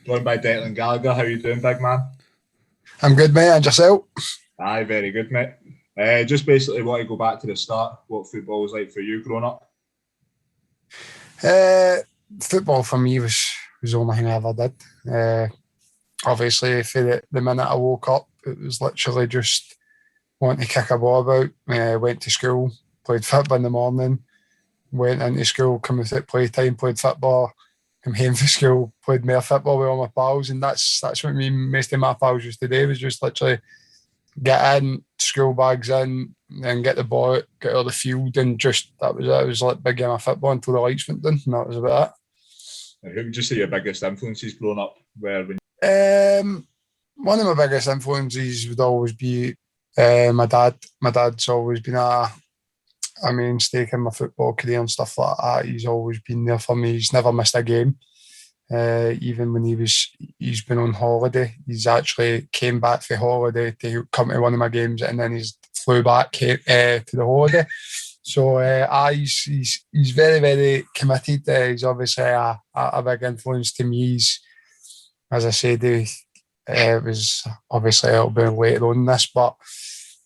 Joined by Declan Gallagher. How you doing, big man? I'm good, mate. And yourself? Aye, very good, mate. Just basically want to go back to the start. What football was like for you growing up? Uh, Football for me was the only thing I ever did. Obviously, for the minute I woke up, it was literally just wanting to kick a ball about. Went to school, played football in the morning, went into school, come out at playtime, played football, come home from school, played more football with all my pals, and that's what most of my pals used to do, was just literally get in, school bags in, and get the ball out, get out of the field, and just that was it. It was like big game of football until the lights went down, and that was about it. And who would you say your biggest influences growing up were? One of my biggest influences would always be my dad. My dad's always been a mainstay in my football career and stuff like that. He's always been there for me. He's never missed a game. Even when he's been on holiday, he's actually came back for holiday to come to one of my games, and then he's flew back to the holiday. So he's very, very committed. He's obviously a big influence to me. As I said, it was obviously a little bit later on this, but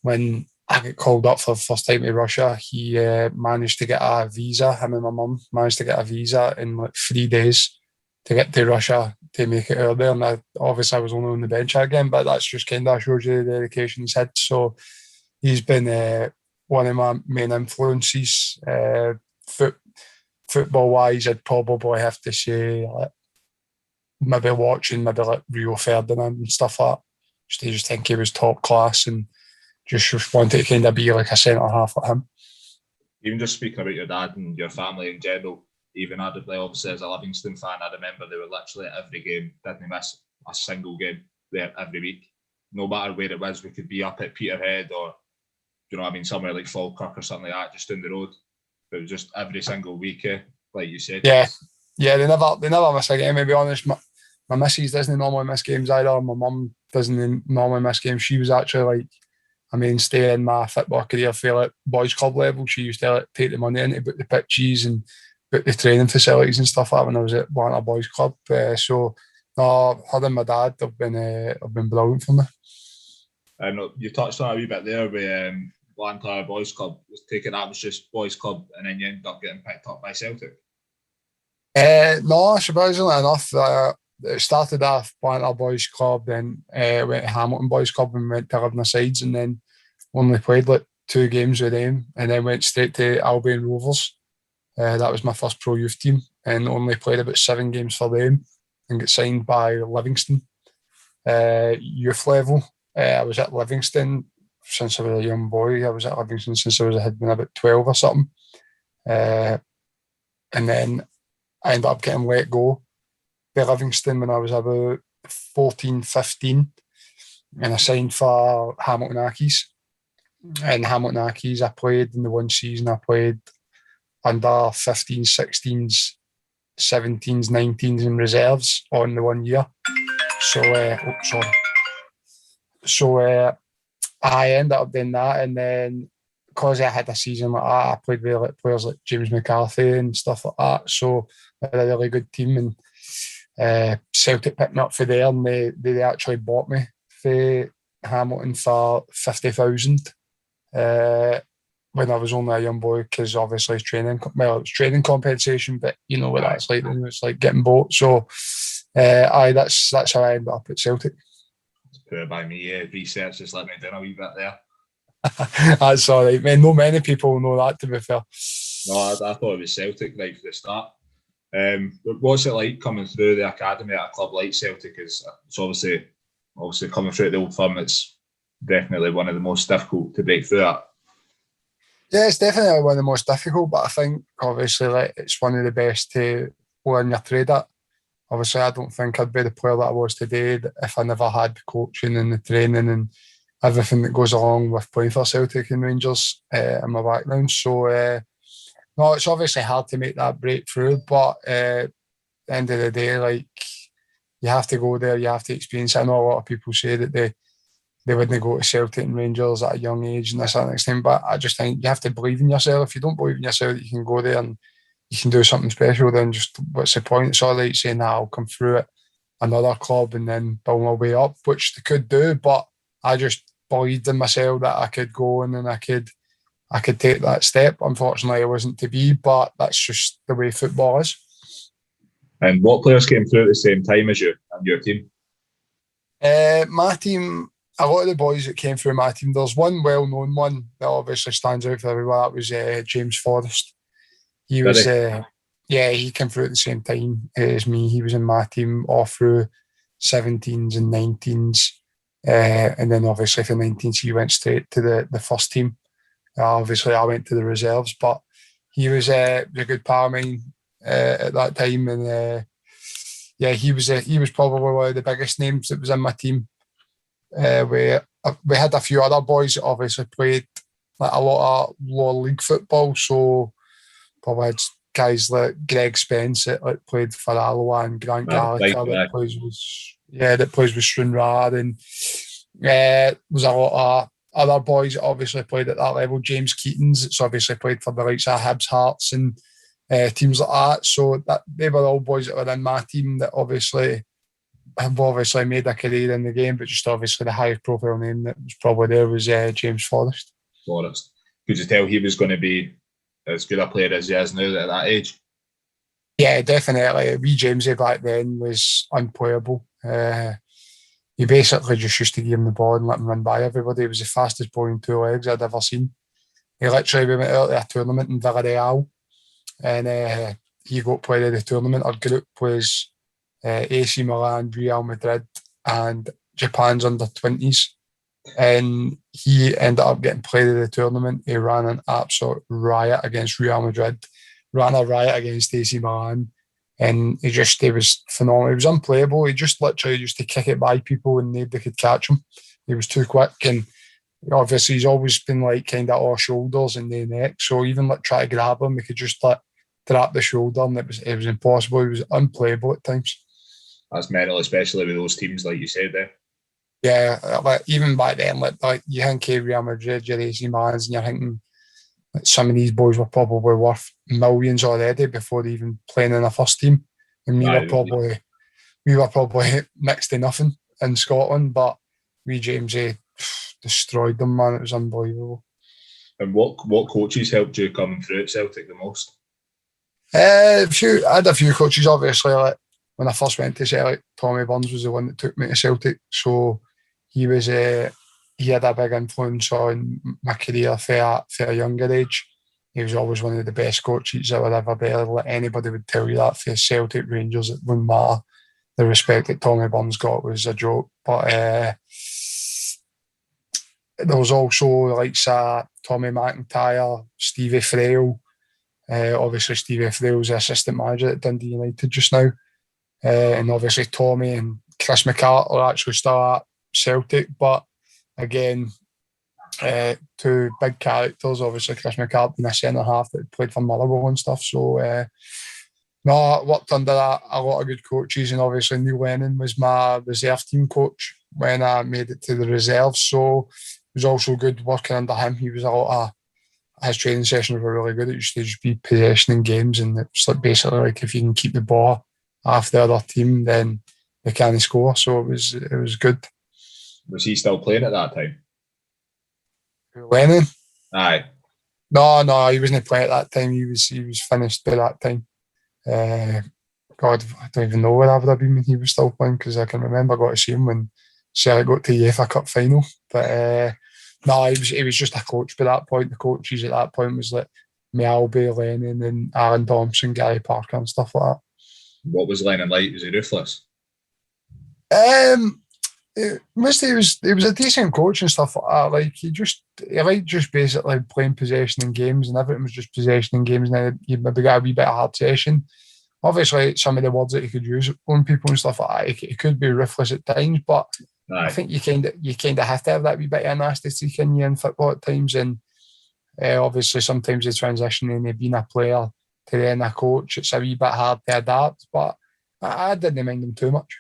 when I got called up for the first time to Russia, he managed to get a visa. Him and my mum managed to get a visa in like 3 days to get to Russia to make it out there. And obviously I was only on the bench again, but that's just kind of shows you the dedication he's had. So he's been one of my main influences. Football-wise, I'd probably have to say maybe watching like Rio Ferdinand and stuff like that. I just think he was top class and just wanted to kind of be like a centre half like him. Even just speaking about your dad and your family in general, even obviously as a Livingston fan, I remember they were literally at every game, didn't miss a single game there every week. No matter where it was, we could be up at Peterhead or, you know what I mean, somewhere like Falkirk or something like that, just down the road. But it was just every single week, like you said. Yeah, they never miss a game, to be honest. My missus doesn't normally miss games either. My mum doesn't normally miss games. She was actually like a mainstay in my football career for like boys club level. She used to like take the money in to book the pitches and book the training facilities and stuff like that when I was at one of the boys club. So no, her and my dad have been brilliant for me. I know you touched on a wee bit there with Blantyre Boys Club. Was taken that was just boys club, and then you ended up getting picked up by Celtic. No, surprisingly enough, it started off Blantyre Boys Club, then went to Hamilton Boys Club and went to Living Sides, and then only played like 2 games with them, and then went straight to Albion Rovers. That was my first pro youth team, and only played about 7 games for them, and got signed by Livingston youth level. I was at Livingston since I was a young boy. I was at Livingston since I had been about 12 or something, and then I ended up getting let go by Livingston when I was about 14, 15, and I signed for Hamilton Accies. And Hamilton Accies, I played in the one season. I played under 15s, 16s, 17s, 19s in reserves on the 1 year. So I ended up doing that, and then because I had a season like that, I played with like players like James McCarthy and stuff like that. So I had a really good team, and Celtic picked me up for there, and they actually bought me for Hamilton for 50,000 when I was only a young boy, because obviously it's training compensation, but you know what that's like, it's like getting bought. So that's how I ended up at Celtic. Poor by me, research just let me down a wee bit there. That's all right, man. Not many people know that, to be fair. No, I thought it was Celtic right from the start. But what's it like coming through the academy at a club like Celtic? It's obviously coming through at the Old Firm. It's definitely one of the most difficult to break through at. Yeah, it's definitely one of the most difficult, but I think obviously it's one of the best to learn your trade at. Obviously, I don't think I'd be the player that I was today if I never had the coaching and the training and everything that goes along with playing for Celtic and Rangers in my background. So, no, it's obviously hard to make that breakthrough, but at the end of the day, like, you have to go there, you have to experience it. I know a lot of people say that they wouldn't go to Celtic and Rangers at a young age and this and next time, but I just think you have to believe in yourself. If you don't believe in yourself that you can go there and you can do something special, then just what's the point? It's all right saying that I'll come through it. another club and then build my way up, which they could do, but I just believed in myself that I could go and then I could take that step. Unfortunately, it wasn't to be, but that's just the way football is. And what players came through at the same time as you and your team? My team, a lot of the boys that came through my team, there's one well-known one that obviously stands out for everyone. That was James Forrest. He was, he came through at the same time as me. He was in my team all through 17s and 19s. And then obviously for 19s, he went straight to the first team. Obviously, I went to the reserves, but he was a good pal of mine at that time. And he was probably one of the biggest names that was in my team. We had a few other boys that obviously played like a lot of lower league football. So probably had guys like Greg Spence that played for Alloa and Grant Gallagher that plays with Stranraer, and there's a lot of other boys that obviously played at that level. James Keatons, that's obviously played for the likes of Hibs, Hearts, and teams like that. So that they were all boys that were in my team that obviously have made a career in the game, but just obviously the highest profile name that was probably there was James Forrest. Could you tell he was going to be as good a player as he is now at that age? Yeah, definitely. Wee Jamesy back then was unplayable. He basically just used to give him the ball and let him run by everybody. He was the fastest boy in 2 legs I'd ever seen. We went out to a tournament in Villarreal, and he got played in the tournament. Our group was AC Milan, Real Madrid, and Japan's under-20s. And he ended up getting played in the tournament. He ran an absolute riot against Real Madrid, ran a riot against AC Milan, and he was phenomenal. He was unplayable. He just literally used to kick it by people and nobody could catch him. He was too quick, and obviously he's always been like kind of all shoulders and the neck. So even like try to grab him, he could just trap the shoulder, and it was impossible. He was unplayable at times. That's mental, especially with those teams like you said there. Yeah, like even back then, like you think Real Madrid, your AC Milans, and you're thinking like some of these boys were probably worth millions already before they even playing in a first team, and we were probably next to nothing in Scotland. But we James destroyed them, man. It was unbelievable. And what coaches helped you come through at Celtic the most? I had a few coaches, obviously. Like when I first went to Celtic, Tommy Burns was the one that took me to Celtic. So he had a big influence on my career for a younger age. He was always one of the best coaches that would ever be. Like anybody would tell you that for Celtic, Rangers, it wouldn't matter. The respect that Tommy Burns got was a joke. But there was also like Tommy McIntyre, Stevie Frail. Obviously, Stevie Frail's the assistant manager at Dundee United just now. And obviously, Tommy and Chris McCart are actually still at Celtic. But again, two big characters. Obviously, Chris McCart being a centre half that played for Motherwell and stuff. So, I worked under a lot of good coaches. And obviously, Neil Lennon was my reserve team coach when I made it to the reserves. So, it was also good working under him. He was his training sessions were really good. It used to just be possession in games, and it's like basically like if you can keep the ball off the other team, then they can't score. So it was good. Was he still playing at that time? Lennon? Aye. No, he wasn't playing at that time. He was finished by that time. God, I don't even know where I would have been when he was still playing, because I can remember I got to see him when Celtic got to the UEFA Cup final. But he was just a coach by that point. The coaches at that point was like Mialby, Lennon, and Aaron Thompson, Gary Parker, and stuff like that. What was Lennon like? Was he ruthless? He was a decent coach and stuff like that. Like he liked just basically playing possession in games, and everything was just possession in games, and then you maybe got a wee bit of hard session. Obviously, some of the words that he could use on people and stuff like that, he could be ruthless at times, but I think you kind of have to have that wee bit of nasty streak in you in football at times, and obviously sometimes the transition in being a player to then a coach, it's a wee bit hard to adapt, but I didn't mind him too much.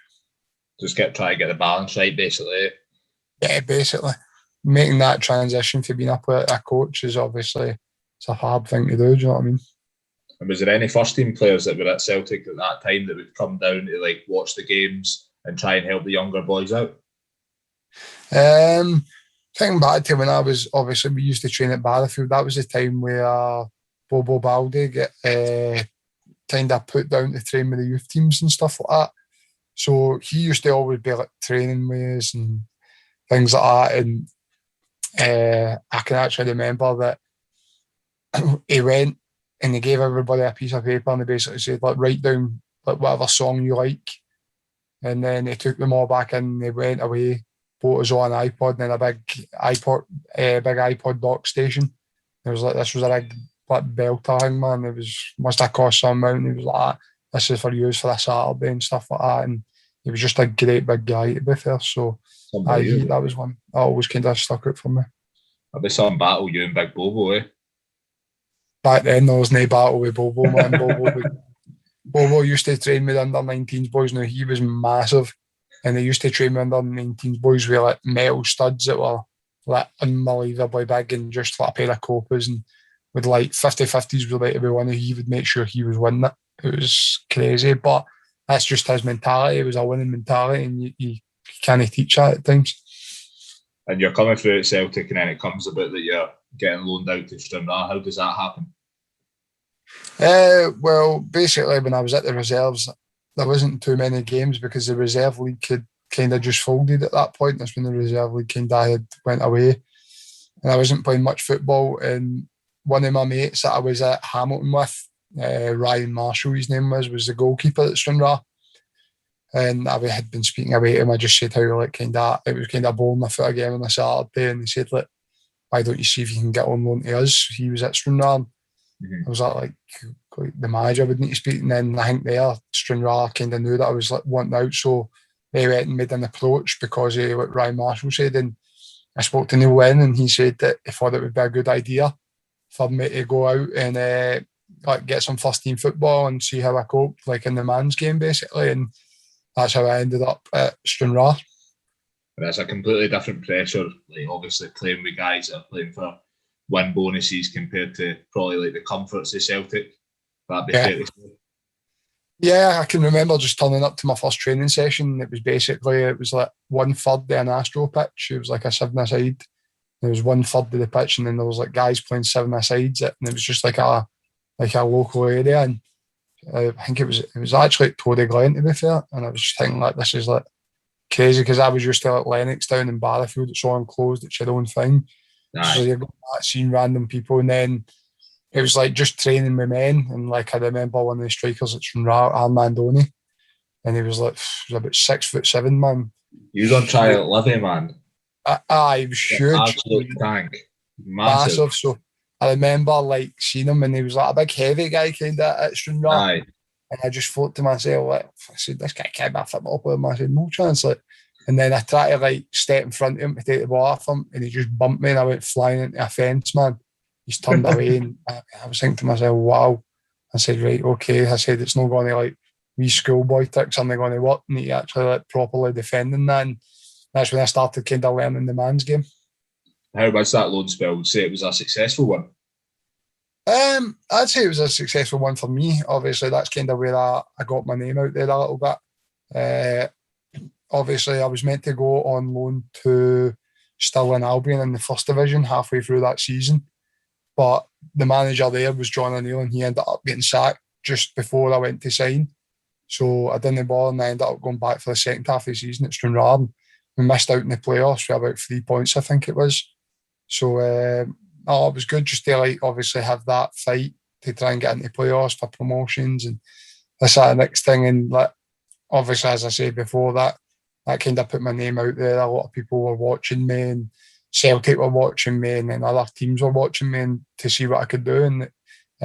Just try to get the balance right, basically. Yeah, basically. Making that transition to being a coach is obviously it's a hard thing to do you know what I mean? And was there any first team players that were at Celtic at that time that would come down to like watch the games and try and help the younger boys out? Thinking back to when I was, obviously we used to train at Barrowfield, that was the time where Bobo Baldi get kind of put down to train with the youth teams and stuff like that. So he used to always be like training with us and things like that. And I can actually remember that he went and he gave everybody a piece of paper and he basically said, like, write down like whatever song you like. And then he took them all back in, they went away, bought us all an iPod and then a big iPod dock station. It was like, this was a big like belter thing, man. It must have cost some amount. He was like, this is for use for a Saturday and stuff like that. And he was just a great big guy, to be fair. So that was one that always kind of stuck out for me. There'll be some battle, you and Big Bobo, eh? Back then, there was no battle with Bobo, man. Bobo used to train with under 19s boys. Now, he was massive. And they used to train with under 19s boys with like metal studs that were like unbelievably big and just like a pair of copas. And with like 50-50s with like everyone, he would make sure he was winning it. It was crazy. But that's just his mentality. It was a winning mentality and you can't teach that at times. And you're coming through at Celtic and then it comes about that you're getting loaned out to Stranraer. How does that happen? Well, basically when I was at the reserves, there wasn't too many games because the reserve league had kind of just folded at that point. That's when the reserve league kind of had went away. And I wasn't playing much football. And one of my mates that I was at Hamilton with, Ryan Marshall, his name was the goalkeeper at Stranraer. And I had been speaking away to him. I just said how like it was kind of bowling my foot again on a Saturday. And he said, like, why don't you see if you can get on loan to us? He was at Stranraer. I was like the manager would need to speak, and then I think Stranraer kind of knew that I was like wanting out, so they went and made an approach because of what Ryan Marshall said. And I spoke to Neil Lennon, and he said that he thought it would be a good idea for me to go out and like get some first team football and see how I coped, like in the man's game basically. And that's how I ended up at Stranraer. That's a completely different pressure, like obviously playing with guys that are playing for win bonuses compared to probably like the comforts of Celtic. That'd be fair to say. Yeah, I can remember just turning up to my first training session. It was like 1/3 of an Astro pitch. It was like a 7-a-side. There was 1/3 of the pitch, and then there was like guys playing 7-a-sides. And it was just like a local area. And I think it was actually at Tory Glen, to be fair. And I was just thinking like this is like crazy because I was used to like Lennox down in Barrowfield. It's all enclosed. It's your own thing. So you're going back seeing random people, and then it was like just training with men. And like I remember one of the strikers at Stranraer, Armandoni, and he was about 6'7", man. He was on trial at Livy, man. He was huge, absolute tank, massive. So I remember like seeing him, and he was like a big heavy guy kind of at Stranraer. And I just thought to myself, like, I said, this guy can't be a football player. I said, no chance, like. And then I tried to like step in front of him to take the ball off him, and he just bumped me, and I went flying into a fence, man. He's turned away, and I was thinking to myself, wow. I said, right, okay. I said, it's not going to like wee schoolboy tricks, are they going to work? And he actually like properly defending that. And that's when I started kind of learning the man's game. How was that loan spell? Would you say it was a successful one? I'd say it was a successful one for me. Obviously, that's kind of where I got my name out there a little bit. Obviously, I was meant to go on loan to Stirling Albion in the first division halfway through that season. But the manager there was John O'Neill, and he ended up getting sacked just before I went to sign. So I didn't bother, and I ended up going back for the second half of the season at Stranraer. We missed out in the playoffs for about 3 points, I think it was. So it was good just to like obviously have that fight to try and get into playoffs for promotions and that's the next thing. And like obviously, as I said before, that kind of put my name out there. A lot of people were watching me, and Celtic were watching me, and then other teams were watching me and to see what I could do, and it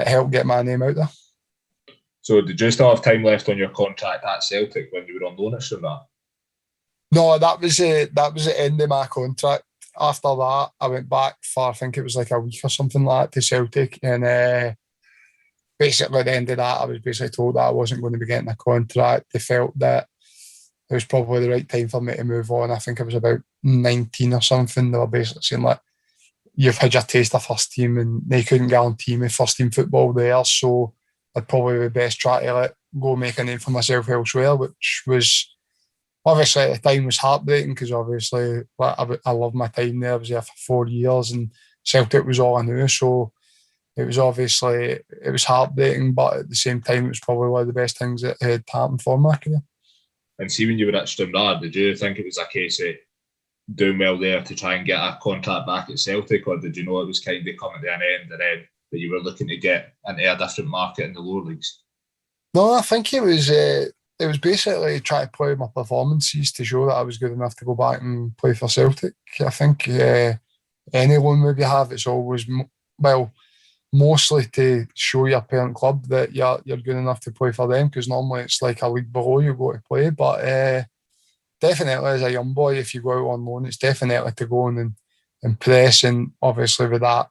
helped get my name out there. So did you still have time left on your contract at Celtic when you were on loan at Stranraer? No, that was the end of my contract. After that, I went back for, I think it was like a week or something like that to Celtic, and basically at the end of that, I was basically told that I wasn't going to be getting a contract. They felt that it was probably the right time for me to move on. I think I was about 19 or something. They were basically saying, like, you've had your taste of first team, and they couldn't guarantee me first team football there, so I'd probably be best try to go make a name for myself elsewhere, which was obviously at the time was heartbreaking because obviously like, I loved my time there. I was there for 4 years and Celtic was all I knew. So it was obviously, it was heartbreaking, but at the same time, it was probably one of the best things that had happened for my career. And see, when you were at Stranraer, did you think it was a case of doing well there to try and get a contract back at Celtic, or did you know it was kind of coming to an end and then that you were looking to get into a different market in the lower leagues? No, I think it was basically trying to play my performances to show that I was good enough to go back and play for Celtic. I think any loan maybe you have, it's always, well, mostly to show your parent club that you're good enough to play for them, because normally it's like a league below you go to play. But definitely as a young boy, if you go out on loan, it's definitely to go on and impress, and obviously with that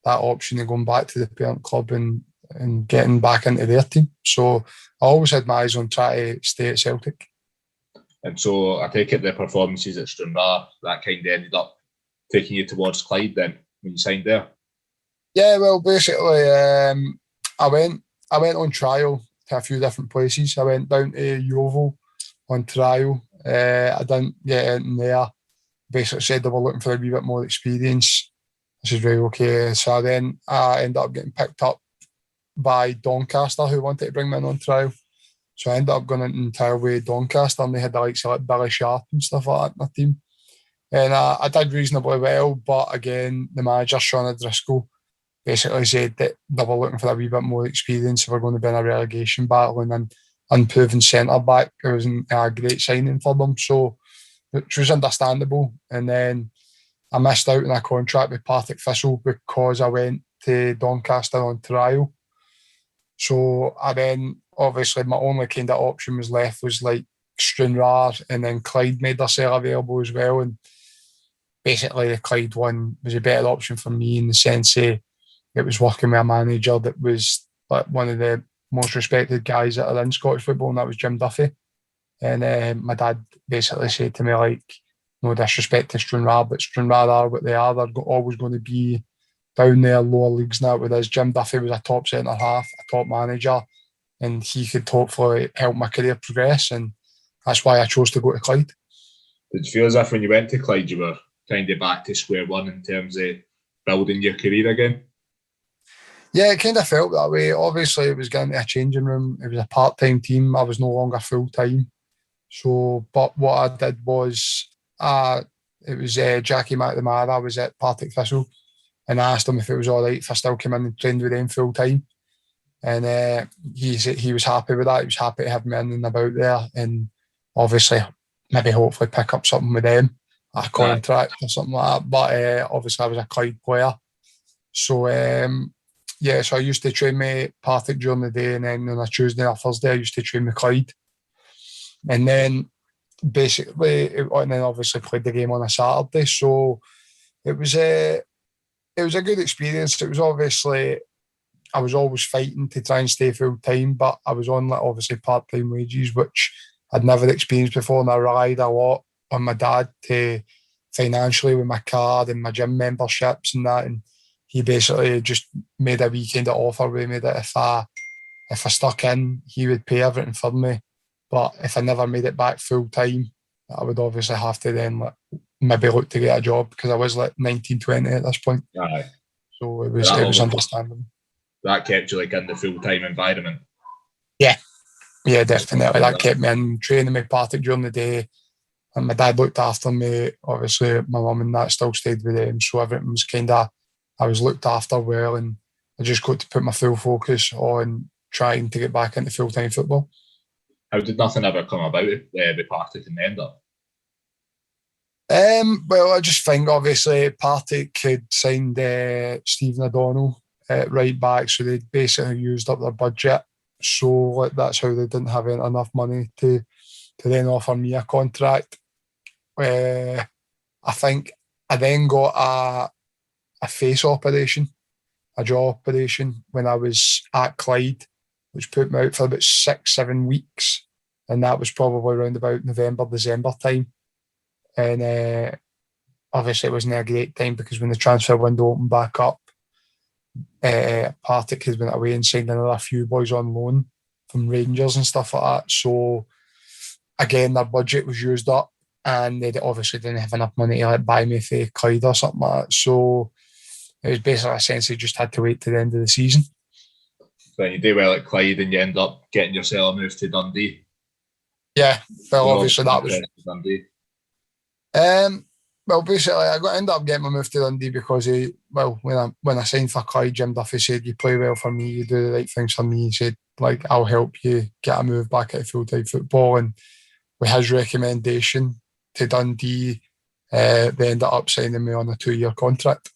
option of going back to the parent club and getting back into their team. So I always had my eyes on trying to stay at Celtic. And so I take it the performances at Stranraer, that kind of ended up taking you towards Clyde then when you signed there? Yeah, well, basically, I went on trial to a few different places. I went down to Yeovil on trial. I didn't get in there. Basically said they were looking for a wee bit more experience. I said, right, okay. So then I ended up getting picked up by Doncaster, who wanted to bring me in on trial. So I ended up going into trial with Doncaster, and they had the likes of like Billy Sharp and stuff like that in their team. And I did reasonably well, but again, the manager, Sean O'Driscoll, basically said that they were looking for a wee bit more experience if we're going to be in a relegation battle, and an unproven centre-back. It wasn't a great signing for them, so which was understandable. And then I missed out on a contract with Partick Thistle because I went to Doncaster on trial. So I then, obviously, my only kind of option was left was like Stranraer, and then Clyde made themselves available as well. And basically, the Clyde one was a better option for me in the sense of it was working with a manager that was like one of the most respected guys that are in Scottish football, and that was Jim Duffy. And my dad basically said to me, like, no disrespect to Stranraer, but Stranraer are what they are. They're always going to be down there, lower leagues now. Whereas Jim Duffy was a top centre half, a top manager, and he could hopefully help my career progress. And that's why I chose to go to Clyde. Did you feel as if when you went to Clyde, you were kind of back to square one in terms of building your career again? Yeah, it kind of felt that way. Obviously, it was getting to a changing room. It was a part-time team. I was no longer full-time. So, but what I did was, it was Jackie McNamara was at Partick Thistle, and I asked him if it was all right if I still came in and trained with them full-time. And he was happy with that. He was happy to have me in and about there, and obviously, maybe hopefully pick up something with them, a contract or something like that. But obviously, I was a Clyde player. So, yeah, so I used to train with Partick during the day, and then on a Tuesday or Thursday, I used to train with Clyde. And then and then obviously played the game on a Saturday. So it was a good experience. It was obviously, I was always fighting to try and stay full time, but I was on like obviously part-time wages, which I'd never experienced before, and I relied a lot on my dad to financially with my card and my gym memberships and that. And he basically just made a wee kind of offer with me that if I stuck in, he would pay everything for me. But if I never made it back full time, I would obviously have to then maybe look to get a job, because I was like 19, 20 at this point. Aye. So it was understandable. That kept you like in the full-time environment? Yeah, definitely. That kept me in training with Partick during the day. And my dad looked after me. Obviously, my mum and that still stayed with them. So everything was kind of, I was looked after well, and I just got to put my full focus on trying to get back into full-time football. How did nothing ever come about with Partick in the end up? Well, I just think obviously Partick had signed Stephen O'Donnell at right back, so they basically used up their budget. So that's how they didn't have enough money to then offer me a contract. I think I then got a face operation, a jaw operation when I was at Clyde, which put me out for about 6-7 weeks. And that was probably around about November, December time. And obviously it wasn't a great time, because when the transfer window opened back up, Partick had went away and signed another few boys on loan from Rangers and stuff like that. So again, their budget was used up, and they obviously didn't have enough money to like buy me for Clyde or something like that. So it was basically essentially just had to wait to the end of the season. So you do well at Clyde and you end up getting yourself a move to Dundee. Yeah, well, obviously that was. Dundee. Well, basically, I ended up getting my move to Dundee because when I signed for Clyde, Jim Duffy said, "You play well for me, you do the right things for me." He said, "Like, I'll help you get a move back at full-time football." And with his recommendation to Dundee, they ended up signing me on a 2-year contract.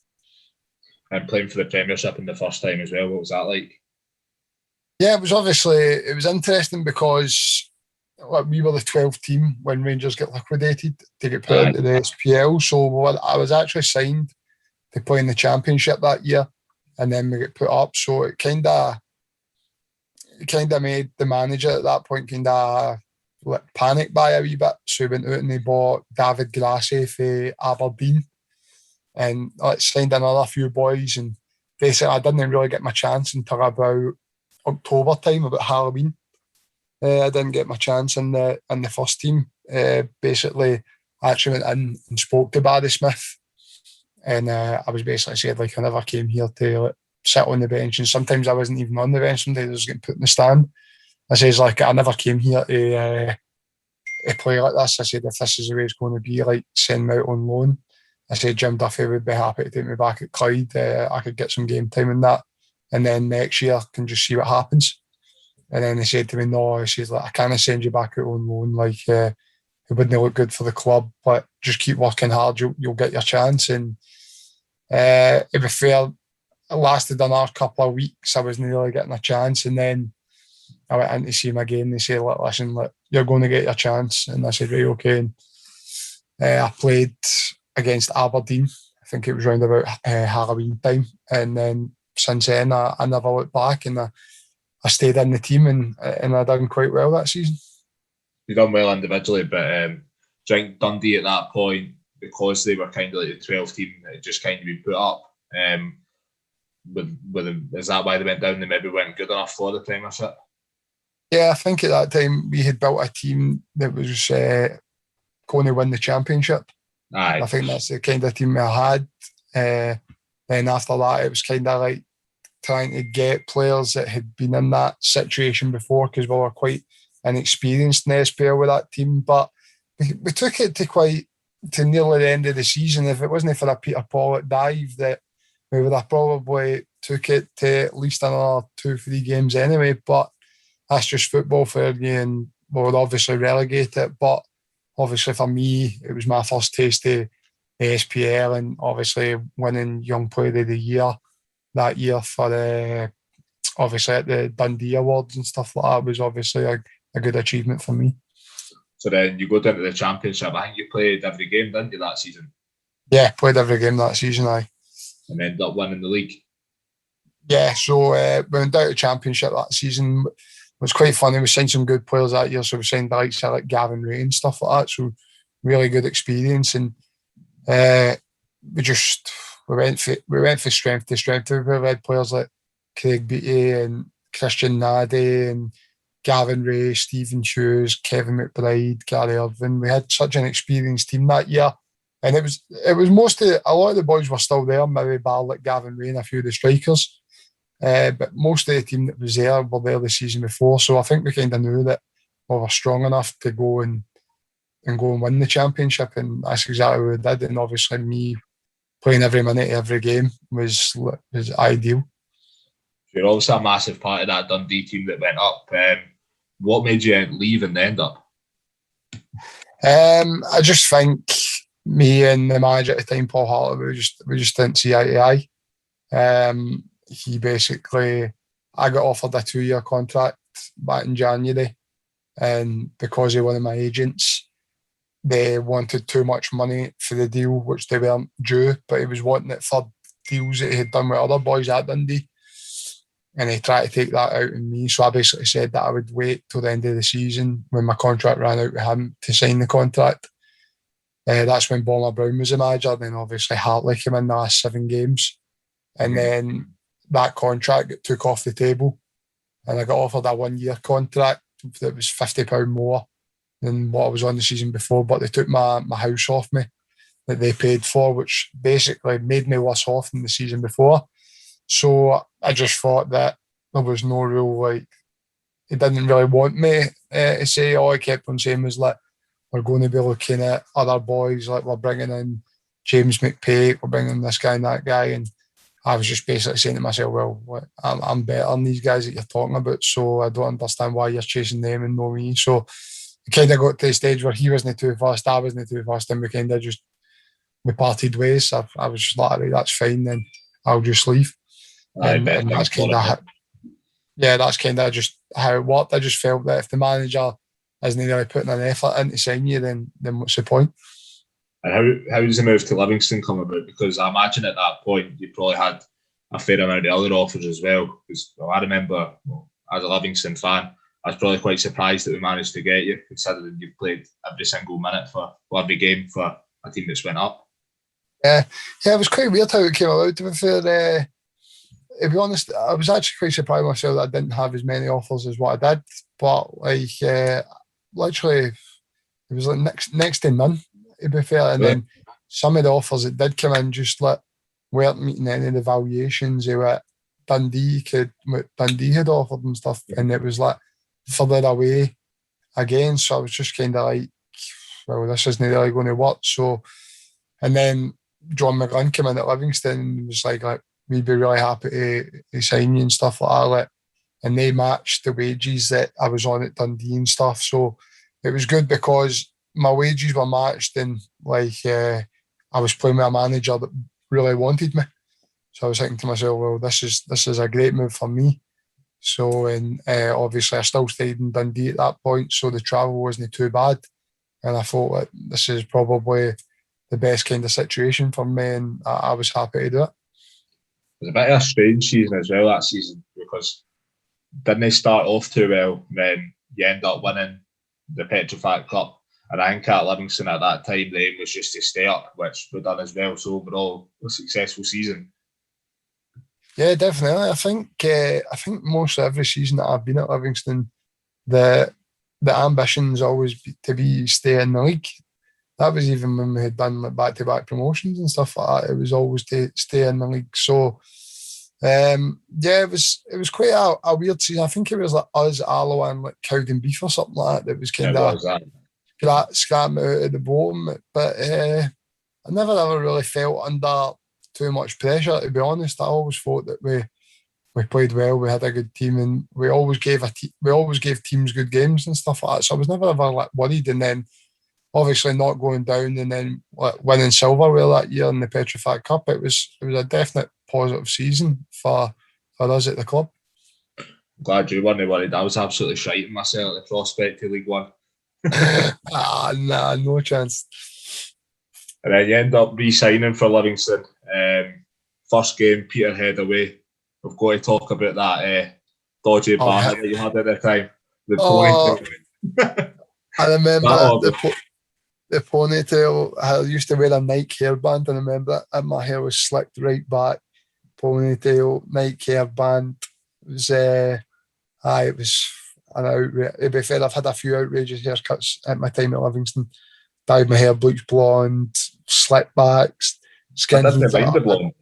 And playing for the Premiership in the first time as well. What was that like? Yeah, it was interesting because we were the 12th team when Rangers get liquidated to get put into the SPL. So I was actually signed to play in the Championship that year, and then we get put up. So it kind of made the manager at that point kind of panic by a wee bit. So he went out and he bought David Grassi for Aberdeen and signed another few boys. And basically, I didn't really get my chance until about October time, about Halloween. I didn't get my chance in the first team. Basically, I actually went in and spoke to Barry Smith, and I was basically said I never came here to sit on the bench, and sometimes I wasn't even on the bench. Sometimes I was getting put in the stand. I says I never came here to play like this. I said if this is the way it's going to be, send me out on loan. I said Jim Duffy would be happy to take me back at Clyde. I could get some game time in that, and then next year can just see what happens. And then they said to me, "No," he says, "I can't send you back out on loan. It wouldn't look good for the club, but just keep working hard. You'll get your chance." And it was fair. It lasted another couple of weeks. I wasn't really getting a chance, and then I went in to see him again. They said, "Listen, you're going to get your chance." And I said, "Right, okay." And I played against Aberdeen. I think it was around about Halloween time, and then since then I never looked back, and I stayed in the team and I done quite well that season. You done well individually, but I think Dundee at that point, because they were kind of like the 12th team that just kind of been put up, is that why they went down? They maybe weren't good enough for the Premiership? Yeah, I think at that time we had built a team that was going to win the Championship. Aye. I think that's the kind of team I had. Then after that, it was kind of like trying to get players that had been in that situation before, because we were quite inexperienced in the SPL with that team. But we took it to nearly the end of the season. If it wasn't for a Peter Pollock dive, that we would have probably took it to at least another 2-3 games anyway. But that's just football for you, and we would obviously relegate it. But obviously for me, it was my first taste of the SPL, and obviously winning Young Player of the Year that year for obviously at the Dundee Awards and stuff like that was obviously a good achievement for me. So then you go down to the Championship. I think you played every game, didn't you, that season? Yeah, played every game that season, aye. And ended up winning the league. Yeah, so we went down to the Championship that season. It was quite funny. We signed some good players that year, so we signed the likes of like Gavin Ray and stuff like that. So really good experience, and we went for strength to strength. We had players like Craig Beattie and Christian Nadi and Gavin Ray, Stephen Hughes, Kevin McBride, Gary Irvin. We had such an experienced team that year, and it was mostly a lot of the boys were still there, maybe bar like Gavin Ray and a few of the strikers. But most of the team that was there were there the season before, so I think we kind of knew that we were strong enough to go and win the Championship, and that's exactly what we did. And obviously, me playing every minute, every game was ideal. You're obviously a massive part of that Dundee team that went up. What made you leave and end up? I just think me and the manager at the time, Paul Hartley, we just didn't see eye to eye. He basically, I got offered a 2-year contract back in January, and because of one of my agents, they wanted too much money for the deal, which they weren't due, but he was wanting it for deals that he had done with other boys at Dundee, and he tried to take that out on me. So I basically said that I would wait till the end of the season when my contract ran out with him to sign the contract. That's when Bomber Brown was the manager. Then obviously Hartley came in the last 7 games, and then that contract got took off the table, and I got offered a 1-year contract that was £50 more than what I was on the season before, but they took my house off me that they paid for, which basically made me worse off than the season before. So I just thought that there was no real, like, he didn't really want me to say. All I kept on saying was, like, we're going to be looking at other boys, like we're bringing in James McPake, we're bringing this guy and that guy. And I was just basically saying to myself, well, I'm better than these guys that you're talking about, so I don't understand why you're chasing them and not me. So it kind of got to the stage where he wasn't too fast, I wasn't too fast, and we parted ways. I was just like, that's fine, then I'll just leave. And that's kind of, that's kind of just how it worked. I just felt that if the manager isn't really putting an effort into signing you, then what's the point? And how does the move to Livingston come about? Because I imagine at that point you probably had a fair amount of other offers as well. Because I remember, as a Livingston fan, I was probably quite surprised that we managed to get you, considering you've played every single minute for every game for a team that's went up. Yeah, it was quite weird how it came about. To be fair, to be honest, I was actually quite surprised myself that I didn't have as many offers as what I did. But literally, it was like next to none, to be fair. And then some of the offers that did come in just weren't meeting any of the valuations of what Dundee had offered and stuff. And it was like further away again. So I was just kind of like, well, this isn't really going to work. So, and then John McGlynn came in at Livingston and was like, we'd be really happy to sign you and stuff like that. And they matched the wages that I was on at Dundee and stuff. So it was good because my wages were matched, and I was playing with a manager that really wanted me. So I was thinking to myself, well, this is a great move for me. So, and obviously I still stayed in Dundee at that point, so the travel wasn't too bad. And I thought that this is probably the best kind of situation for me, and I was happy to do it. It was a bit of a strange season as well that season, because didn't they start off too well, then you end up winning the Petrofac Cup, and I think at Livingston at that time the aim was just to stay up, which we've done as well. So overall, a successful season. Yeah, definitely. I think most every season that I've been at Livingston, the ambition's always to stay in the league. That was even when we had done like back-to-back promotions and stuff like that. It was always to stay in the league. So, it was quite a weird season. I think it was like us, Arlo, and like Cowdenbeath or something like that. That was kind of scrapping out of the bottom. But I never ever really felt under too much pressure, to be honest. I always thought that we played well. We had a good team, and we always gave teams good games and stuff like that. So I was never ever worried. And then, obviously, not going down and then winning silverware that year in the Petrofac Cup, it was a definite positive season for us at the club. I'm glad you weren't worried. I was absolutely shiting myself at the prospect of League One. Nah, no chance. And then you end up re-signing for Livingston. First game, Peterhead away. We've got to talk about that dodgy banner that you had at the time. The ponytail. I remember the ponytail. I used to wear a Nike hairband, and I remember that my hair was slicked right back. Ponytail, Nike hairband. It was an outrage. To be fair, I've had a few outrageous haircuts at my time at Livingston. Dyed my hair bleach blonde, slick backs, skin heat.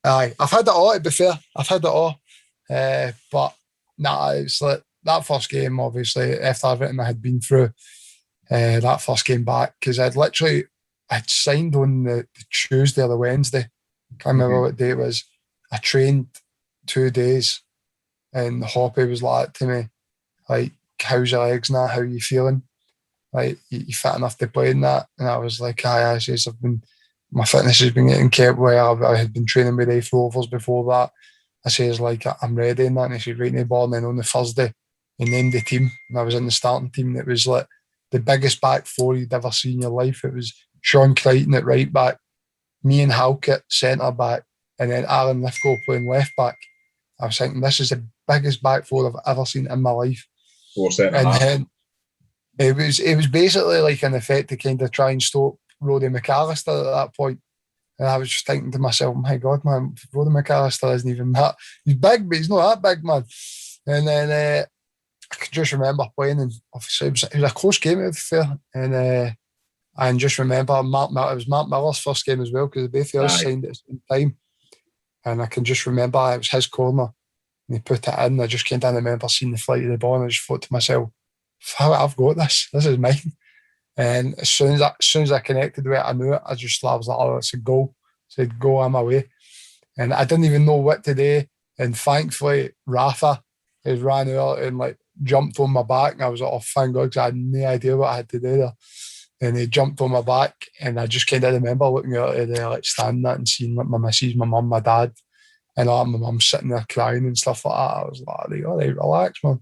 Aye, I've had it all, to be fair. I've had it all. But it's like that first game, obviously, after everything I had been through, that first game back, because I'd signed on the Tuesday or the Wednesday. Can't remember what day it was. I trained 2 days, and Hoppy was like to me, like, how's your legs now? How are you feeling? Like, you fit enough to play in that? And I was like, I says, my fitness has been getting kept well. I had been training with Rafe Rovers before that. I says, like, I'm ready in that. And he said, right in the ball. And then on the Thursday, he named the team, and I was in the starting team. It was like the biggest back four you'd ever seen in your life. It was Sean Crichton at right back, me and Halkett centre back, and then Aaron Lithgow playing left back. I was thinking, this is the biggest back four I've ever seen in my life. And then it was basically like an effect to kind of try and stop Roddy McAllister at that point. And I was just thinking to myself, my God, man, Roddy McAllister isn't even that. He's big, but he's not that big, man. And then I can just remember playing, and obviously it was a close game, to be fair. And I just remember it was Mark Miller's first game as well, because both of us signed at the same time. And I can just remember it was his corner, and he put it in. I just can't remember seeing the flight of the ball, and I just thought to myself, I've got this. This is mine. And as soon as I connected with it, I knew it. I was like, oh, it's a goal. I said, go, I'm away. And I didn't even know what to do. And thankfully, Rafa has ran out and like jumped on my back. And I was like, oh, thank God, because I had no idea what I had to do there. And he jumped on my back. And I just kind of remember looking out at the like standing there and seeing like my missus, my mum, my dad. And my mum sitting there crying and stuff like that. I was like, all right, relax, man.